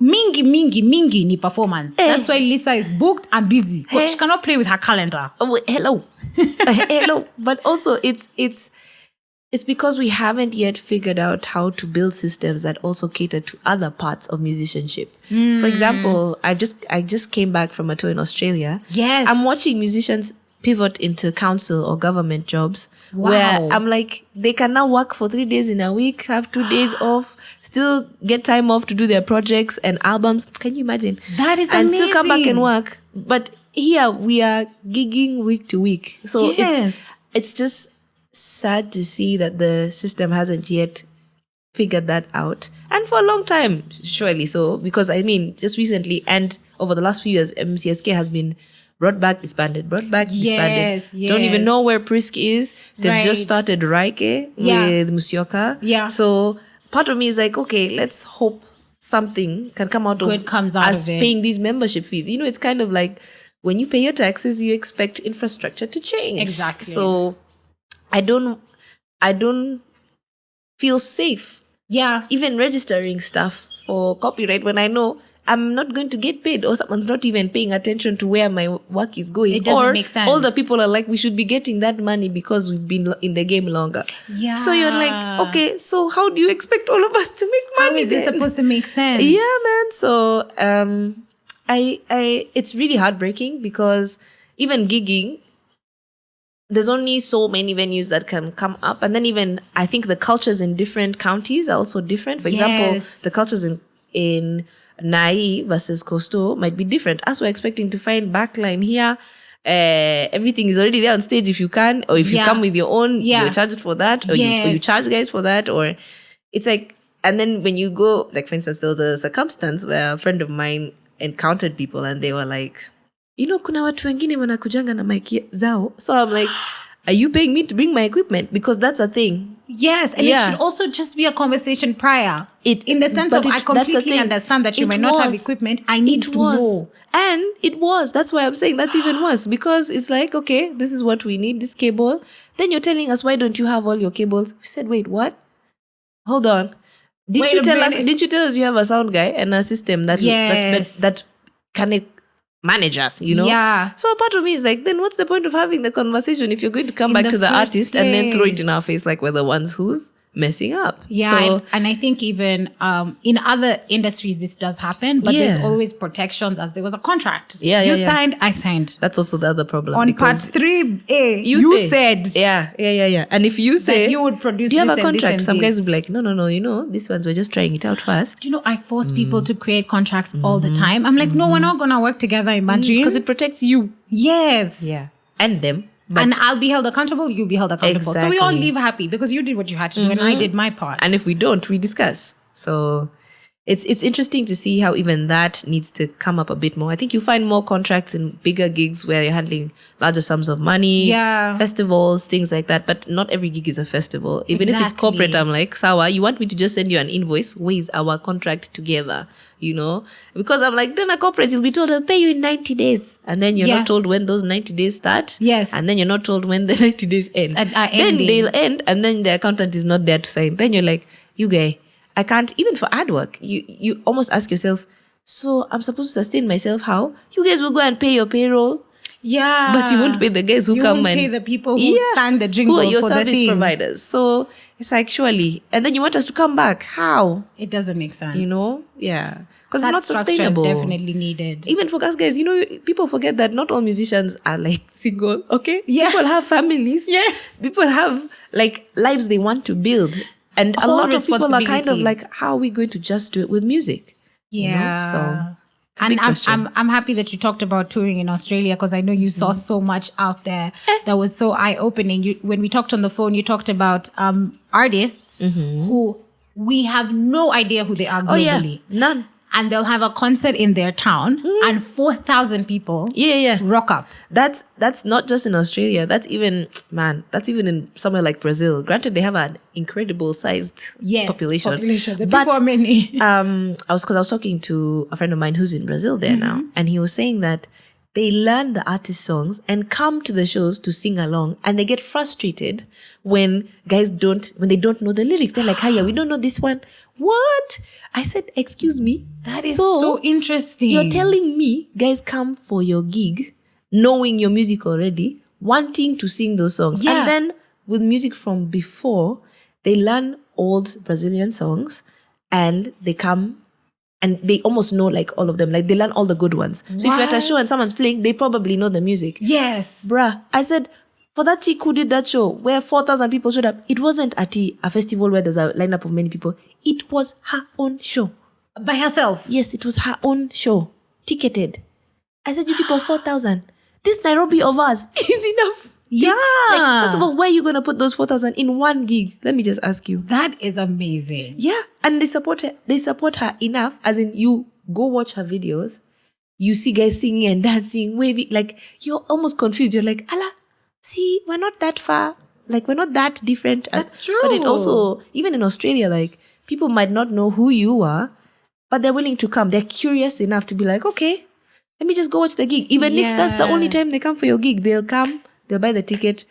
Mingi ni performance. That's why Lisa is booked and busy. She cannot play with her calendar. Oh, wait, hello. Hello. But also it's because we haven't yet figured out how to build systems that also cater to other parts of musicianship. For example, I just came back from a tour in Australia. Yes. I'm watching musicians pivot into council or government jobs Wow. where I'm like, they can now work for 3 days in a week, have 2 days off, still get time off to do their projects and albums. Can you imagine? That is and amazing. still come back and work. But here we are gigging week to week. So Yes. it's just sad to see that the system hasn't yet figured that out. And for a long time, surely so, because I mean, just recently and over the last few years, MCSK has been brought back, disbanded, brought back, disbanded. Yes, Don't even yes. know where Prisk is. They've Right. just started Raike with Musyoka. Yeah. So part of me is like, okay, let's hope something can come out Good of comes out us of it. paying these membership fees. You know, it's kind of like when you pay your taxes, you expect infrastructure to change. Exactly. So I don't feel safe Yeah. even registering stuff for copyright when I know I'm not going to get paid, or someone's not even paying attention to where my work is going. It doesn't or make sense. all the people are like, we should be getting that money because we've been in the game longer. Yeah. So you're like, okay, so how do you expect all of us to make money? How is this then? supposed to make sense? Yeah, man. So I it's really heartbreaking because even gigging, there's only so many venues that can come up. And then even I think the cultures in different counties are also different. For example, Yes. the cultures in Nai versus Coastal might be different. As we're expecting to find backline here, everything is already there on stage if you can, or if you Yeah. come with your own, Yeah. you're charged for that, or Yes. you charge guys for that, or it's like, and then when you go, like for instance, there was a circumstance where a friend of mine encountered people and they were like, you know, kuna watu wengine wanakujanga na mic zao. So I'm like, are you paying me to bring my equipment? Because that's a thing. Yes, and Yeah. it should also just be a conversation prior. It- in the sense but of, I that's the completely thing. understand that you It might not have was. equipment. I need to know. And it was. That's why I'm saying that's even worse. Because it's like, okay, this is what we need, this cable. Then you're telling us, why don't you have all your cables? We said, wait, what? Hold on. Did Wait you a tell us? minute. Did you tell us you have a sound guy and a system that Yes. that can manage us? You know. Yeah. So a part of me is like, then what's the point of having the conversation if you're going to come In back the to the first artist and then throw it place. in our face like we're the ones who's messing up? Yeah, So and I think even in other industries this does happen, but there's Yeah. always protections as there was a contract. Yeah, you yeah, yeah. signed, I signed. that's also the other problem. On part because 3A, you you say- said Yeah. And if you say that you would produce do you have this a and this contract? and Some this. guys will be like, no, you know, these ones we're just trying it out first. Do you know, I force people to create contracts all the time. I'm like, no, we're not going to work together, imagine. Because it protects you. Yes. And them. But And I'll be held accountable, you'll be held accountable. So we all Exactly. live happy because you did what you had to do and I did my part. and if we don't, we discuss. So it's interesting to see how even that needs to come up a bit more. I think you find more contracts in bigger gigs where you're handling larger sums of money, festivals, things like that. But not every gig is a festival. Even if it's corporate, I'm like, Sawa, you want me to just send you an invoice? Where is our contract together? You know? Because I'm like, then a corporate, you'll be told, I'll pay you in 90 days. And then you're not told when those 90 days start. Yes. And then you're not told when the 90 days end. Then they'll end and then the accountant is not there to sign. Then you're like, you guy, I can't, even for ad work, you almost ask yourself, so I'm supposed to sustain myself how? You guys will go and pay your payroll. Yeah. But you won't pay the guys who come and pay the people who sang the jingle who are your for service the thing. providers. So it's like, surely. And then you want us to come back. How? It doesn't make sense. You know? Yeah. Because it's That not structure sustainable. is definitely needed. Even for us guys, you know, people forget that not all musicians are like single, okay? Yeah. People have families. Yes. People have like lives they want to build. And a Whole lot of people are kind of responsibilities. like, how are we going to just do it with music? Yeah. You know? So it's a And big question. I'm happy that you talked about touring in Australia because I know you saw so much out there that was so eye-opening. When we talked on the phone, you talked about artists who we have no idea who they are globally. None. And they'll have a concert in their town and 4,000 people rock up. That's not just in Australia. That's even in somewhere like Brazil. Granted, they have an incredible sized population. The people are many. I was talking to a friend of mine who's in Brazil there now, and he was saying that they learn the artist songs and come to the shows to sing along, and they get frustrated when they don't know the lyrics. They're like, "Hiya, we don't know this one." What? I said, "Excuse me." That is so interesting. You're telling me guys come for your gig, knowing your music already, wanting to sing those songs, and then with music from before, they learn old Brazilian songs, and they come. And they almost know like all of them. Like they learn all the good ones. So if you're at a show and someone's playing, they probably know the music. Yes. Bruh, I said, for that chick who did that show where 4,000 people showed up, it wasn't at a festival where there's a lineup of many people. It was her own show. By herself? Yes, it was her own show. Ticketed. I said, you people, 4,000. This Nairobi of ours is enough. Yeah. Like, first of all, where are you going to put those 4,000 in one gig? Let me just ask you. That is amazing. Yeah. And they support her. They support her enough, as in you go watch her videos. You see guys singing and dancing, waving. Like, you're almost confused. You're like, Allah, see, we're not that far. Like, we're not that different. That's true. But it also, even in Australia, like, people might not know who you are, but they're willing to come. They're curious enough to be like, okay, let me just go watch the gig. Even if that's the only time they come for your gig, they'll come. They'll buy the ticket.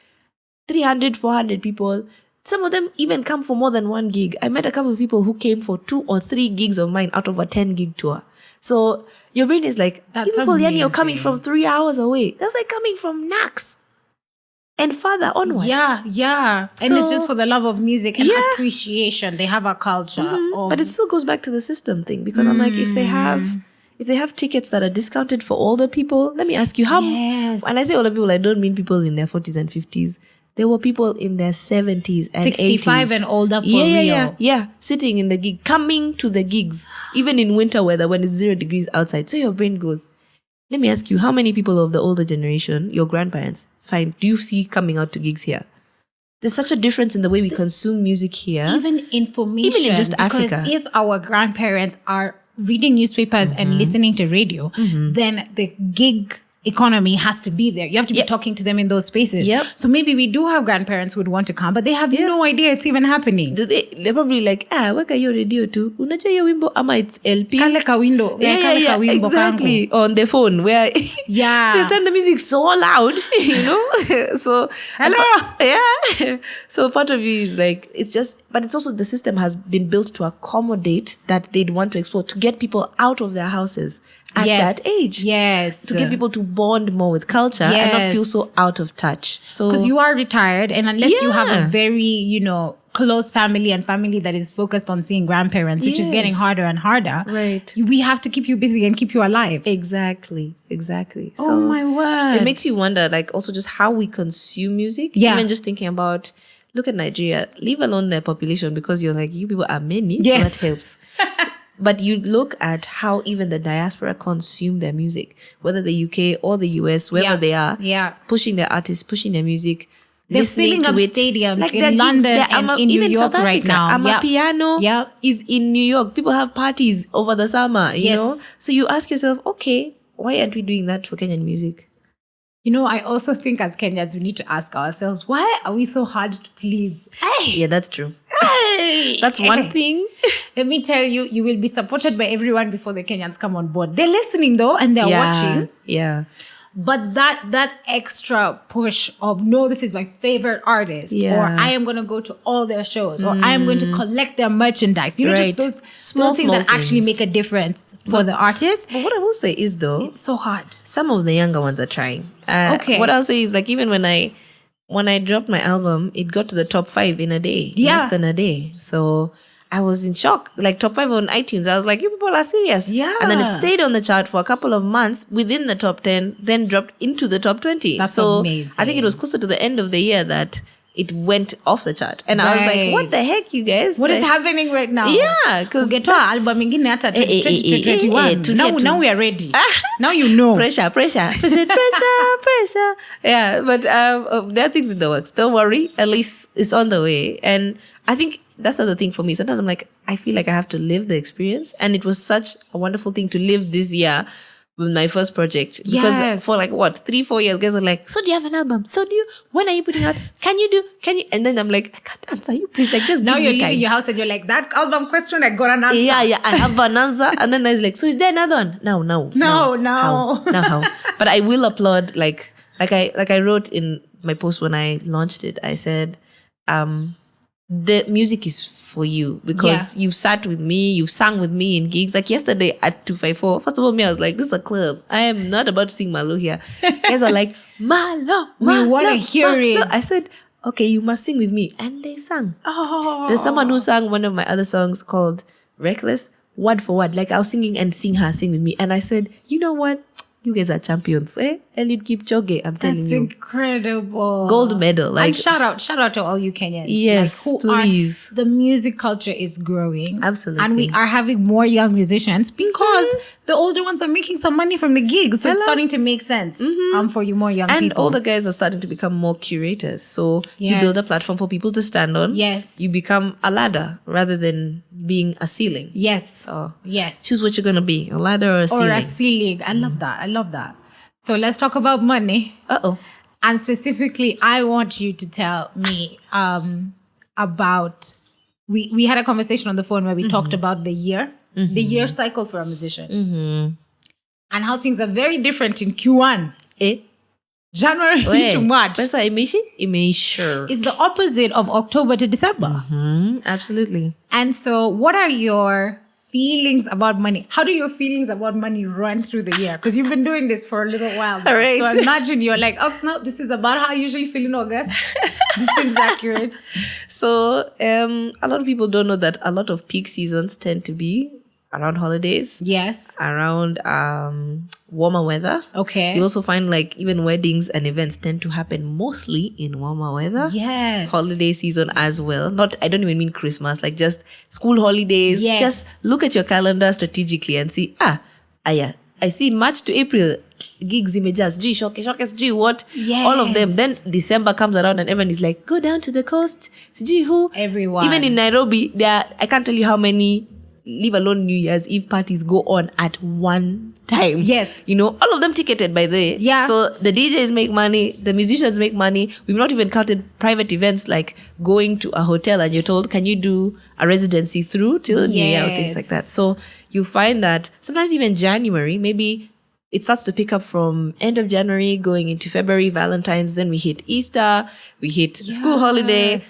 300, 400 people. Some of them even come for more than one gig. I met a couple of people who came for 2 or 3 gigs of mine out of a 10 gig tour. So your brain is like, that's you people, amazing. you're coming from 3 hours away. That's like coming from Nax and farther onward. Yeah. And it's just for the love of music and appreciation. They have a culture. But it still goes back to the system thing, because I'm like, if they have tickets that are discounted for older people, let me ask you, how, when I say older people, I don't mean people in their 40s and 50s. There were people in their 70s and 65 80s. and older for real. Yeah, sitting in the gig, coming to the gigs, even in winter weather when it's 0 degrees outside. So your brain goes, let me ask you, how many people of the older generation, your grandparents, do you see coming out to gigs here? There's such a difference in the way we consume music here. Even information. Even in just because Africa. if our grandparents are reading newspapers and listening to radio, then the gig economy has to be there. You have to be talking to them in those spaces. Yep. So maybe we do have grandparents who would want to come, but they have no idea it's even happening. They're probably like, weka yo radio tu. Unajua yo wimbo ama it's LP. Kale ka window. Kale ka wimbo exactly. kangu. On the phone where they turn the music so loud, you know? So hello. So part of you is like, it's just, but it's also the system has been built to accommodate that they'd want to explore, to get people out of their houses at that age. Yes. To get people to bond more with culture and not feel so out of touch. So because you are retired, and unless you have a very, close family and family that is focused on seeing grandparents, which is getting harder and harder. Right. We have to keep you busy and keep you alive. Exactly. Oh my word. It makes you wonder, like, also just how we consume music. Yeah. Even just thinking about, look at Nigeria, leave alone their population, because you're like, you people are many. Yes. So that helps. But you look at how even the diaspora consume their music, whether the UK or the US, wherever they are, pushing their artists, pushing their music, They're listening filling to up it. stadiums Like in their gigs, London they're- and in New even York South right Africa, now. Amapiano Yep. is in New York. People have parties over the summer, you Yes. know? So you ask yourself, okay, why aren't we doing that for Kenyan music? You know, I also think as Kenyans, we need to ask ourselves, why are we so hard to please? Hey! Yeah, that's true. Hey! That's one thing. Let me tell you, you will be supported by everyone before the Kenyans come on board. They're listening though, and they're watching. Yeah. But that extra push of, no, this is my favorite artist, Yeah. or I am going to go to all their shows, or I am going to collect their merchandise. You know, Right. just those Small things that actually things. make a difference for the artist. But what I will say is though, It's so hard. some of the younger ones are trying. Okay. What I'll say is like even when I dropped my album, it got to the top 5 in a day. Yeah. Less than a day. So I was in shock. Like top 5 on iTunes. I was like, you people are serious. Yeah. And then it stayed on the chart for a couple of months within the top 10, then dropped into the top 20. That's so amazing. I think it was closer to the end of the year that it went off the chart. And I was like, Right. what the heck, you guys? What is Like, happening right now? Yeah, because Ukitoa album ingine hata 2021. tulia tu. Now we are ready. Now you know. pressure. Yeah, but there are things in the works. Don't worry, at least it's on the way. And I think that's the other thing for me. Sometimes I'm like, I feel like I have to live the experience, and it was such a wonderful thing to live this year with my first project. Because Yes. for like what 3-4 years, guys were like, so do you have an album? So do you? When are you putting out? Can you? And then I'm like, I can't answer you, please. Like just Now give you're me time. leaving your house and you're like, that album question, I got an answer. Yeah, I have an answer. And then I was like, so is there another one? No. No. How? But I will applaud, like I wrote in my post when I launched it, I said, the music is for you because you've sat with me, you've sang with me in gigs. Like yesterday at 254, first of all, I was like, this is a club. I am not about to sing Malo here. Guys are like, Malo, We wanna hear it. I said, okay, you must sing with me. And they sang. Oh. There's someone who sang one of my other songs called Reckless, word for word. Like I was singing and sing with me. And I said, you know what? You guys are champions, eh? Eliud Kipchoge, I'm telling That's you. incredible. Gold medal. Like And shout out to all you Kenyans. Yes, who please. the music culture is growing. Absolutely. And we are having more young musicians because the older ones are making some money from the gigs. So it's starting to make sense for you more young and people. all the guys are starting to become more curators. So you Yes. build a platform for people to stand on. Yes. You become a ladder rather than being a ceiling. Yes. So Yes. choose what you're going to be, a ladder or a Or ceiling. a ceiling. I love that. I love that. So let's talk about money. Uh-oh. And specifically, I want you to tell me about we had a conversation on the phone where we talked about the year cycle for a musician, and how things are very different in Q1, January to March. Pesa imeisha. It's the opposite of October to December. Absolutely. And so, what are your feelings about money? How do your feelings about money run through the year? Because you've been doing this for a little while now. Right. So imagine you're like, oh no, this is about how I usually feel in August. This seems accurate. So a lot of people don't know that a lot of peak seasons tend to be around holidays, Yes. around warmer weather. Okay. You also find like even weddings and events tend to happen mostly in warmer weather. Yes. Holiday season as well. I don't even mean Christmas, like just school holidays. Yes. Just look at your calendar strategically and see, I see March to April gigs images, showcase, what? Yes. All of them. Then December comes around and everyone is like, go down to the coast. Who? Everyone. Even in Nairobi, I can't tell you how many, leave alone New Year's Eve parties go on at one time. Yes. You know, all of them ticketed, by the way. Yeah. So the DJs make money, the musicians make money. We've not even counted private events like going to a hotel and you're told, can you do a residency through till New Year or things like that. So you find that sometimes even January, maybe it starts to pick up from end of January going into February, Valentine's, then we hit Easter, we hit school holiday.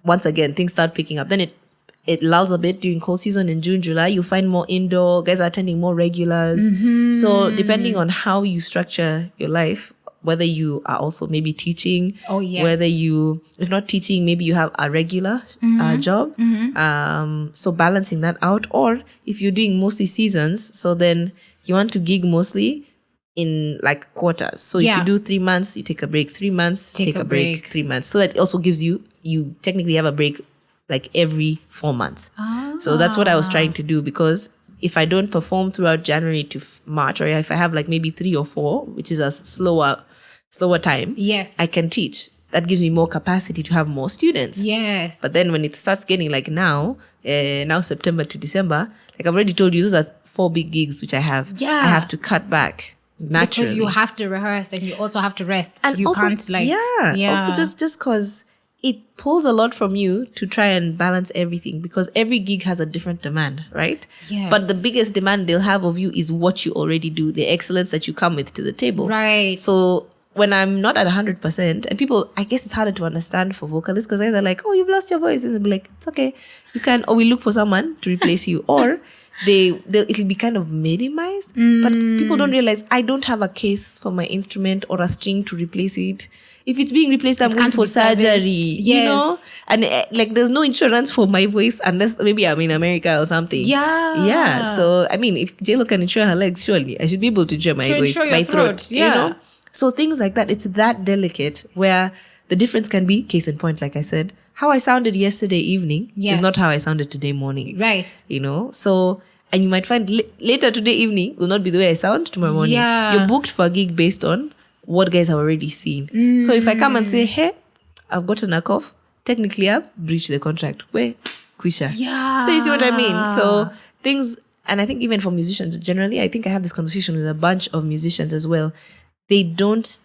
Once again, things start picking up. Then it lulls a bit during cold season in June, July. You'll find more indoor, guys are attending more regulars. So depending on how you structure your life, whether you are also maybe teaching, whether you, if not teaching, maybe you have a regular job. So balancing that out, or if you're doing mostly seasons, so then you want to gig mostly in like quarters. So if you do 3 months, you take a break, 3 months, take a break, 3 months. So that also gives you technically have a break like every 4 months. So that's what I was trying to do, because if I don't perform throughout January to March, or if I have like maybe 3 or 4, which is a slower time, Yes. I can teach. that gives me more capacity to have more students. Yes. But then when it starts getting like now September to December, like I've already told you, those are 4 big gigs which I have. Yeah. I have to cut back naturally. Because you have to rehearse and you also have to rest. And you also, can't like... Also just because it pulls a lot from you to try and balance everything, because every gig has a different demand, right? Yes. But the biggest demand they'll have of you is what you already do, the excellence that you come with to the table. Right. So when I'm not at 100%, and people, I guess it's harder to understand for vocalists, because they're like, oh, you've lost your voice. And they'll be like, it's okay. You can, or we look for someone to replace you. Or it'll be kind of minimized. But people don't realize I don't have a case for my instrument or a string to replace it. If it's being replaced, I'm going for surgery, you know? And like, there's no insurance for my voice unless maybe I'm in America or something. Yeah. Yeah. So, I mean, if JLo can insure her legs, surely I should be able to insure my voice, my throat, you know? So things like that, it's that delicate where the difference can be, case in point, like I said, how I sounded yesterday evening is not how I sounded today morning. Right. You know? So, and you might find later today evening will not be the way I sound tomorrow morning. Yeah. You're booked for a gig based on what guys have already seen. So if I come and say, hey, I've gotten a cough, technically I've breached the contract. Where? Kwisha. Yeah. So you see what I mean? So things, and I think even for musicians generally, I think I have this conversation with a bunch of musicians as well. We don't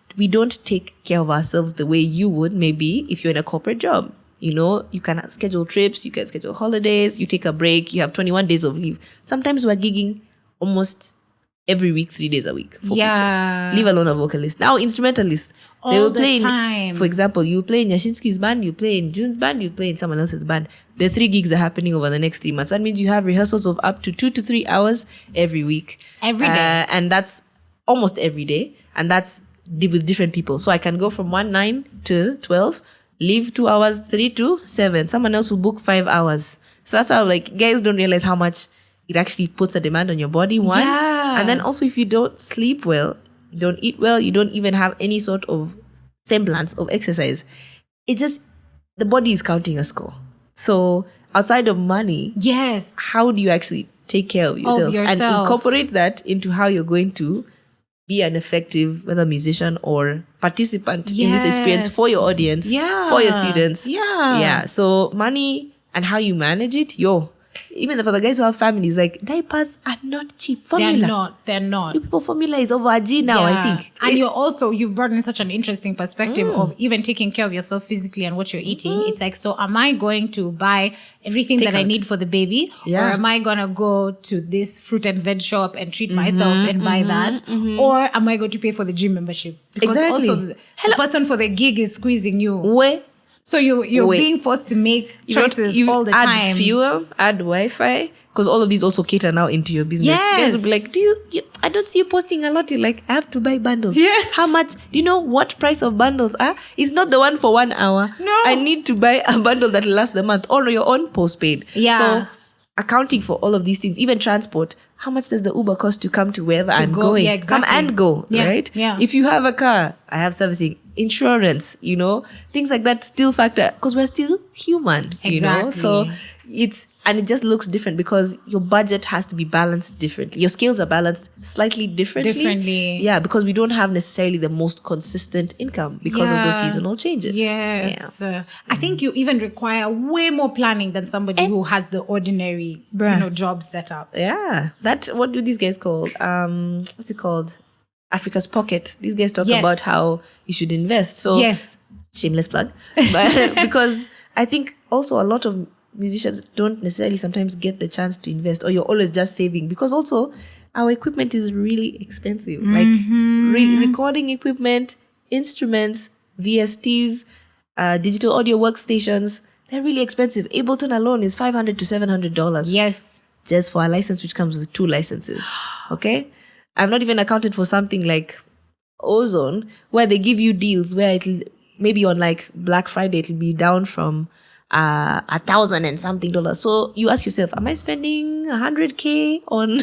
take care of ourselves the way you would maybe if you're in a corporate job. You know, you can schedule trips, you can schedule holidays, you take a break, you have 21 days of leave. Sometimes we're gigging almost every week, 3 days a week for people. Leave alone a vocalist. Now, instrumentalists. They will play time. For example, you play in Yashinsky's band, you play in June's band, you play in someone else's band. The 3 gigs are happening over the next 3 months. That means you have rehearsals of up to 2 to 3 hours every week. Every day. And that's almost every day. And that's with different people. So I can go from 9 to 12, leave 2 hours, 3 to 7. Someone else will book 5 hours. So that's how, like, guys don't realize how much it actually puts a demand on your body, one. Yeah. And then also if you don't sleep well, you don't eat well, you don't even have any sort of semblance of exercise, the body is counting a score. So outside of money, yes, how do you actually take care of yourself? And incorporate that into how you're going to be an effective, whether musician or participant in this experience for your audience, for your students. Yeah. So money and how you manage it, even for the guys who have families, like diapers are not cheap. Formula. They're not. You people, formula is over a G now, I think. And you've brought in such an interesting perspective of even taking care of yourself physically and what you're eating. It's like, so am I going to buy everything that I need for the baby? Or am I going to go to this fruit and veg shop and treat myself and buy that? Or am I going to pay for the gym membership? Because also the person for the gig is squeezing you. So you're being forced to make choices all the time. Add fuel, add Wi-Fi, because all of these also cater now into your business. Yes. Guys will be like, I don't see you posting a lot. You're like, I have to buy bundles. Yes. How much? Do you know what price of bundles are? It's not the one for 1 hour. No. I need to buy a bundle that lasts the month, or your own postpaid. Yeah. So accounting for all of these things, even transport. How much does the Uber cost to come to wherever I'm going? Yeah, exactly. Come and go, right? Yeah. If you have a car, I have servicing, insurance, things like that still factor, because we're still human, So it just looks different because your budget has to be balanced differently. Your scales are balanced slightly differently. Yeah, because we don't have necessarily the most consistent income because of those seasonal changes. Yes. I think you even require way more planning than somebody who has the ordinary, job set up. Yeah. What do these guys call? What's it called? Africa's Pocket. These guys talk about how you should invest. So shameless plug. But because I think also a lot of musicians don't necessarily sometimes get the chance to invest, or you're always just saving, because also our equipment is really expensive. Like recording equipment, instruments, VSTs, digital audio workstations, they're really expensive. Ableton alone is $500 to $700. Yes. Just for a license, which comes with 2 licenses. Okay? I've not even accounted for something like Ozone, where they give you deals where it'll maybe on like Black Friday, it'll be down from $1,000 and something. So you ask yourself, am I spending $100K on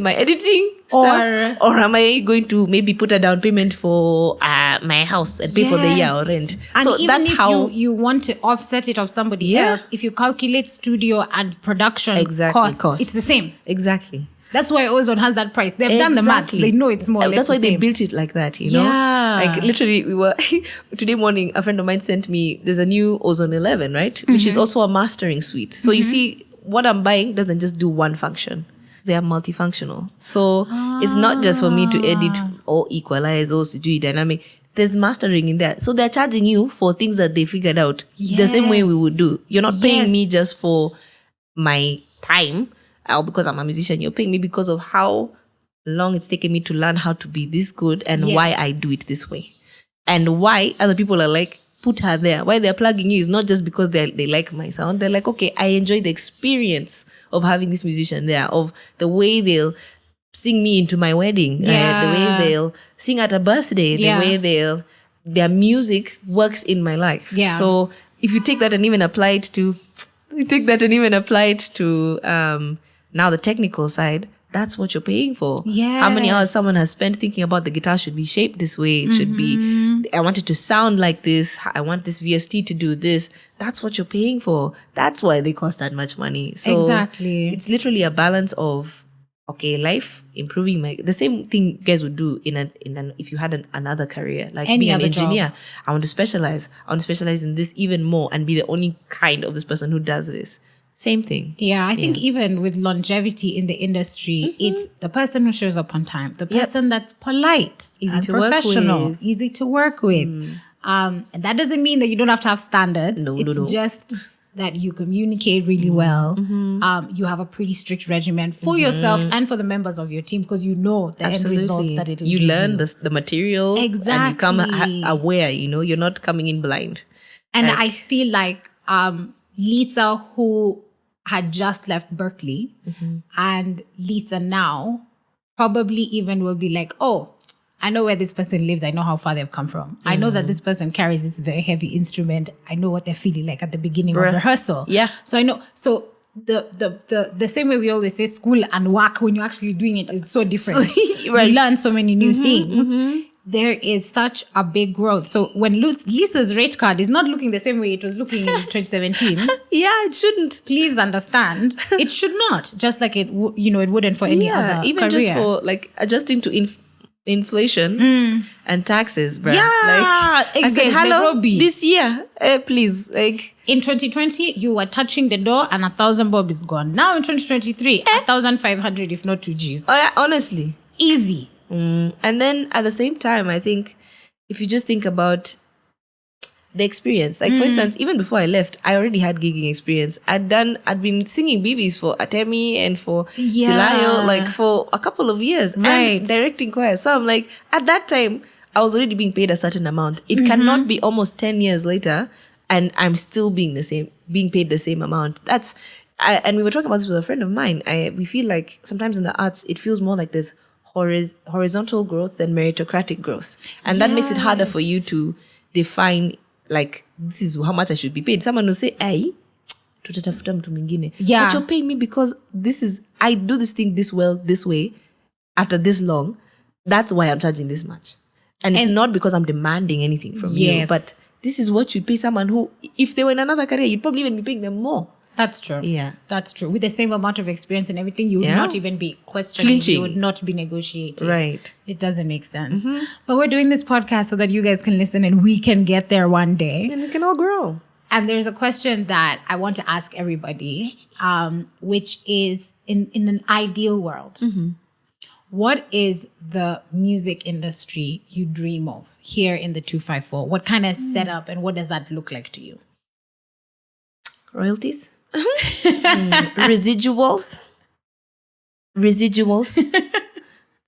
my editing stuff? Or am I going to maybe put a down payment for my house and pay for the year or rent? And so even that's if how you want to offset it of somebody else, if you calculate studio and production costs, it's the same. Exactly. That's why Ozone has that price. They've done the maths. They know it's more or less That's why the they same. built it like that, you know? Like literally we were today morning, a friend of mine sent me, there's a new Ozone 11, right? Which is also a mastering suite. So you see, what I'm buying doesn't just do one function. They are multifunctional. So it's not just for me to edit or equalize or to do dynamic. There's mastering in that. So they're charging you for things that they figured out the same way we would do. You're not paying me just for my time or because I'm a musician. You're paying me because of how long it's taken me to learn how to be this good and why I do it this way. And why other people are like, put her there. Why they're plugging you is not just because they like my sound. They're like, okay, I enjoy the experience of having this musician there, of the way they'll sing me into my wedding, the way they'll sing at a birthday, the way their music works in my life. Yeah. So if you take that and even apply it to, now the technical side, that's what you're paying for. Yeah. How many hours someone has spent thinking about the guitar should be shaped this way. It should be, I want it to sound like this. I want this VST to do this. That's what you're paying for. That's why they cost that much money. So exactly. It's literally a balance of, okay, life, improving the same thing you guys would do if you had another career, like being an engineer. Job. I want to specialize in this even more and be the only kind of this person who does this. Same thing. Yeah, I think even with longevity in the industry, it's the person who shows up on time, the person that's polite, easy to professional, easy to work with. And that doesn't mean that you don't have to have standards. It's just that you communicate really well. You have a pretty strict regimen for yourself and for the members of your team because you know the end result that it will give you. Learn the material and you come aware, you're not coming in blind. And I feel like Lisa, who had just left Berkeley, and Lisa now probably even will be like, oh, I know where this person lives. I know how far they've come from. I know that this person carries this very heavy instrument. I know what they're feeling like at the beginning of rehearsal. Yeah. So I know. So the same way we always say school and work, when you're actually doing it, is so different. You learn so many new things. There is such a big growth. So when Lisa's rate card is not looking the same way it was looking in 2017. It shouldn't. Please understand. It should not. Just like it wouldn't for any other even career. Just for like adjusting to inflation and taxes, bruh. Yeah, like, exactly. I said, hello, this year, please. Like in 2020, you were touching the door and 1,000 bob is gone. Now in 2023, 1,500 if not 2 Gs. Oh yeah, honestly, easy. And then at the same time, I think if you just think about the experience, like for instance, even before I left, I already had gigging experience. I'd been singing BBs for Atemi and for Silayo, like for a couple of years, and directing choir. So I'm like, at that time, I was already being paid a certain amount. It cannot be almost 10 years later, and I'm still being paid the same amount. And we were talking about this with a friend of mine. We feel like sometimes in the arts, it feels more like this horizontal growth than meritocratic growth, and that makes it harder for you to define like this is how much I should be paid. Someone will say, "Hey, tutatafuta mtu mwingine." But you're paying me because I do this thing this way after this long. That's why I'm charging this much, and it's not because I'm demanding anything from you. But this is what you'd pay someone who, if they were in another career, you'd probably even be paying them more. That's true. Yeah. That's true. With the same amount of experience and everything, you would not even be questioning. Flinching. You would not be negotiating. Right. It doesn't make sense. But we're doing this podcast so that you guys can listen and we can get there one day. And we can all grow. And there's a question that I want to ask everybody, which is in an ideal world, what is the music industry you dream of here in the 254? What kind of setup and what does that look like to you? Royalties? Residuals.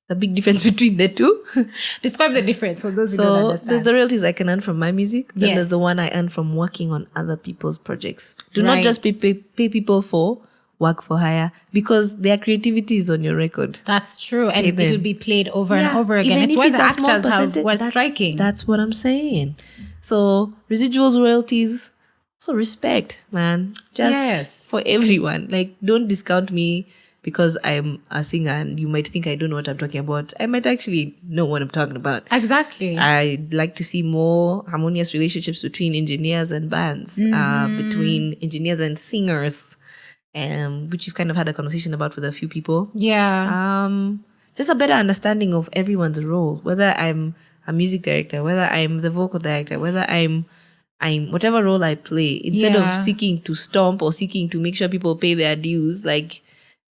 The big difference between the two. Describe the difference for those who don't understand. There's the royalties I can earn from my music. Then there's the one I earn from working on other people's projects. Do not just pay people for work for hire, because their creativity is on your record. That's true. And it will be played over and over again. It's why the actors were striking. That's what I'm saying. So residuals, royalties. So respect, man. Just for everyone. Like, don't discount me because I'm a singer and you might think I don't know what I'm talking about. I might actually know what I'm talking about. Exactly. I'd like to see more harmonious relationships between engineers and bands, between engineers and singers. which you've kind of had a conversation about with a few people. Yeah. Just a better understanding of everyone's role, whether I'm a music director, whether I'm the vocal director, whether I'm whatever role I play, instead of seeking to stomp or seeking to make sure people pay their dues, like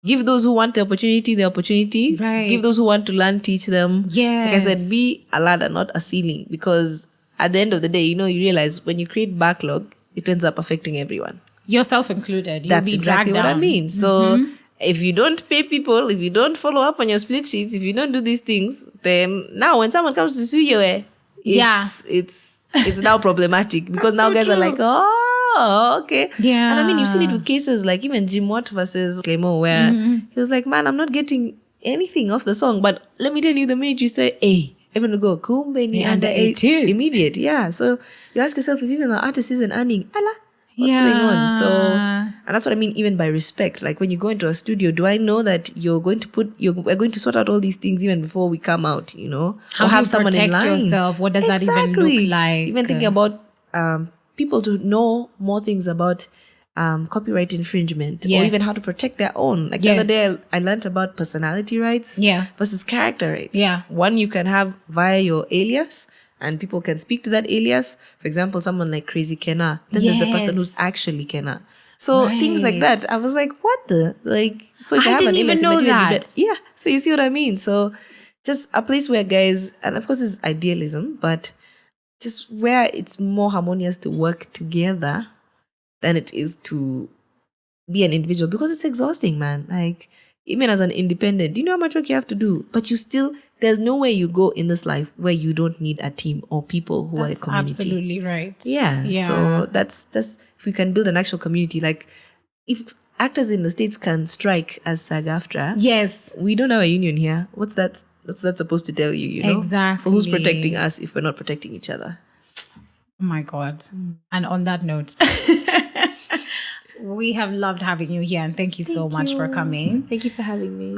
give those who want the opportunity. Right. Give those who want to learn, teach them. Yes. Like I said, be a ladder, not a ceiling, because at the end of the day, you realize when you create backlog, it ends up affecting everyone. Yourself included. You'll That's be exactly what I mean. So if you don't pay people, if you don't follow up on your split sheets, if you don't do these things, then now when someone comes to sue you, it's now problematic, because now guys are like, oh, okay. Yeah. And I mean, you've seen it with cases like even Jim Watt versus Clemo, where he was like, man, I'm not getting anything off the song. But let me tell you, the minute you say, hey, even to go, kumbe ni under 18, immediate. Yeah. So you ask yourself, if even the artist isn't earning, what's going on? So, and that's what I mean, even by respect. Like when you go into a studio, do I know that we're going to sort out all these things even before we come out, How or do have you someone in protect line? yourself? What does that even look like? Even thinking about people to know more things about copyright infringement, or even how to protect their own. Like the other day, I learned about personality rights versus character rights. Yeah. One you can have via your alias, and people can speak to that alias. For example, someone like Crazy Kenna. Then there's the person who's actually Kenna. So things like that. I was like, what the? Like, so if I have didn't an even alias, know it might that. be better. Yeah. So you see what I mean? So just a place where guys, and of course it's idealism, but just where it's more harmonious to work together than it is to be an individual, because it's exhausting, man. Like, even as an independent, you know how much work you have to do, but there's nowhere you go in this life where you don't need a team or people who are a community. Absolutely right. Yeah. So that's just, if we can build an actual community, like if actors in the States can strike as SAG-AFTRA, we don't have a union here. What's that supposed to tell you, Exactly. So who's protecting us if we're not protecting each other? Oh my God. And on that note, we have loved having you here, and thank you so much for coming. Thank you for having me.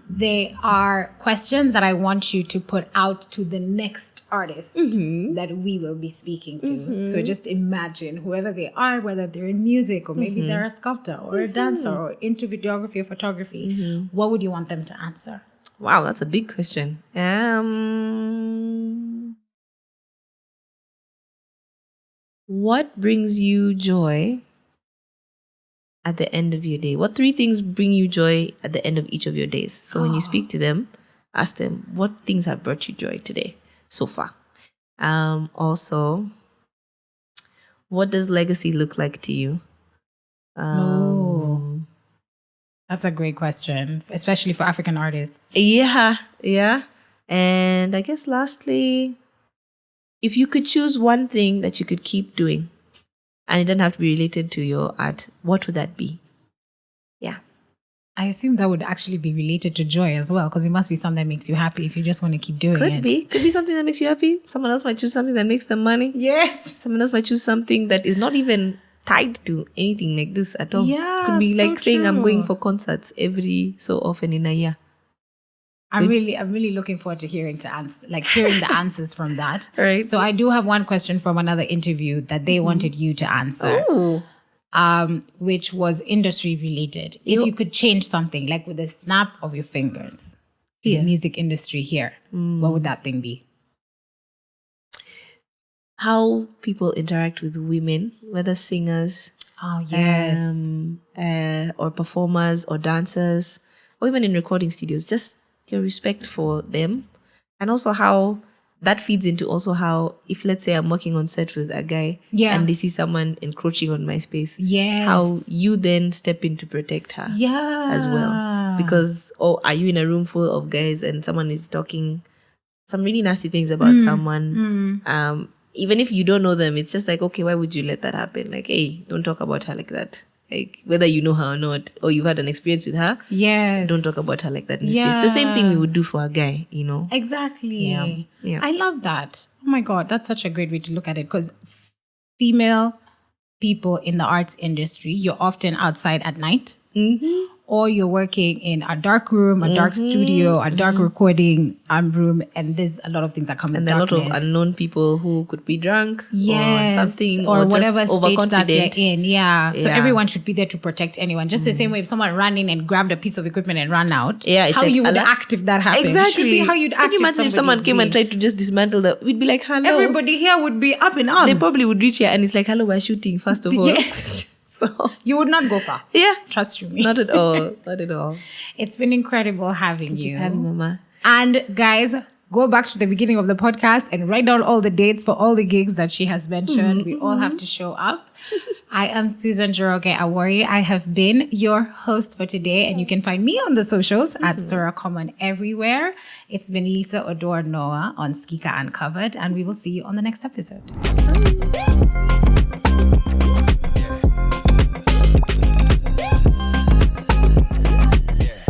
There are questions that I want you to put out to the next artist that we will be speaking to. So just imagine whoever they are, whether they're in music or maybe they're a sculptor or a dancer or into videography or photography. What would you want them to answer? Wow, that's a big question. What brings you joy at the end of your day? What 3 things bring you joy at the end of each of your days? So when you speak to them, ask them, what things have brought you joy today so far? Also, what does legacy look like to you? That's a great question, especially for African artists. Yeah. And I guess lastly, if you could choose one thing that you could keep doing, and it doesn't have to be related to your art, what would that be? Yeah. I assume that would actually be related to joy as well, because it must be something that makes you happy if you just want to keep doing it. Could be something that makes you happy. Someone else might choose something that makes them money. Yes. Someone else might choose something that is not even tied to anything like this at all. Yeah, could be so like saying I'm true. going for concerts every so often in a year. I'm really looking forward to hearing the answers from that. Right. So I do have one question from another interview that they wanted you to answer. Oh. Which was industry related. If you could change something, like with a snap of your fingers, the music industry here, what would that thing be? How people interact with women, whether singers, oh yes, or performers or dancers, or even in recording studios, just your respect for them, and also how that feeds into also how, if let's say I'm working on set with a guy and they see someone encroaching on my space, how you then step in to protect her as well. Because, are you in a room full of guys and someone is talking some really nasty things about someone, even if you don't know them, it's just like, okay, why would you let that happen? Like, hey, don't talk about her like that. Like, whether you know her or not, or you've had an experience with her, don't talk about her like that in the space. The same thing we would do for a guy, Exactly. Yeah. I love that. Oh my God, that's such a great way to look at it, because female people in the arts industry, you're often outside at night, or you're working in a dark room, a dark studio, a dark recording room, and there's a lot of things that come with And there are a lot darkness. of unknown people who could be drunk Yes, or something, or just whatever stage that they're overconfident. in. Yeah. So Yeah. everyone should be there to protect anyone. Just the same way if someone ran in and grabbed a piece of equipment and ran out, Yeah, it's how like, you would Allah. act if that happened. Exactly. Should be how you'd act Can you imagine if someone came and tried to just dismantle that? We'd be like, hello. Everybody here would be up in arms. They probably would reach here and it's like, hello, we're shooting, first of all. Yeah. So, You would not go far. yeah. Trust you me. Not at all. Not at all. It's been incredible having you. Happy mama. And guys, go back to the beginning of the podcast and write down all the dates for all the gigs that she has mentioned. We all have to show up. I am Susan Joroge Awori. I have been your host for today, and you can find me on the socials at Sura Common everywhere. It's been Lisa Oduor-Noah on Skika Uncovered, and we will see you on the next episode.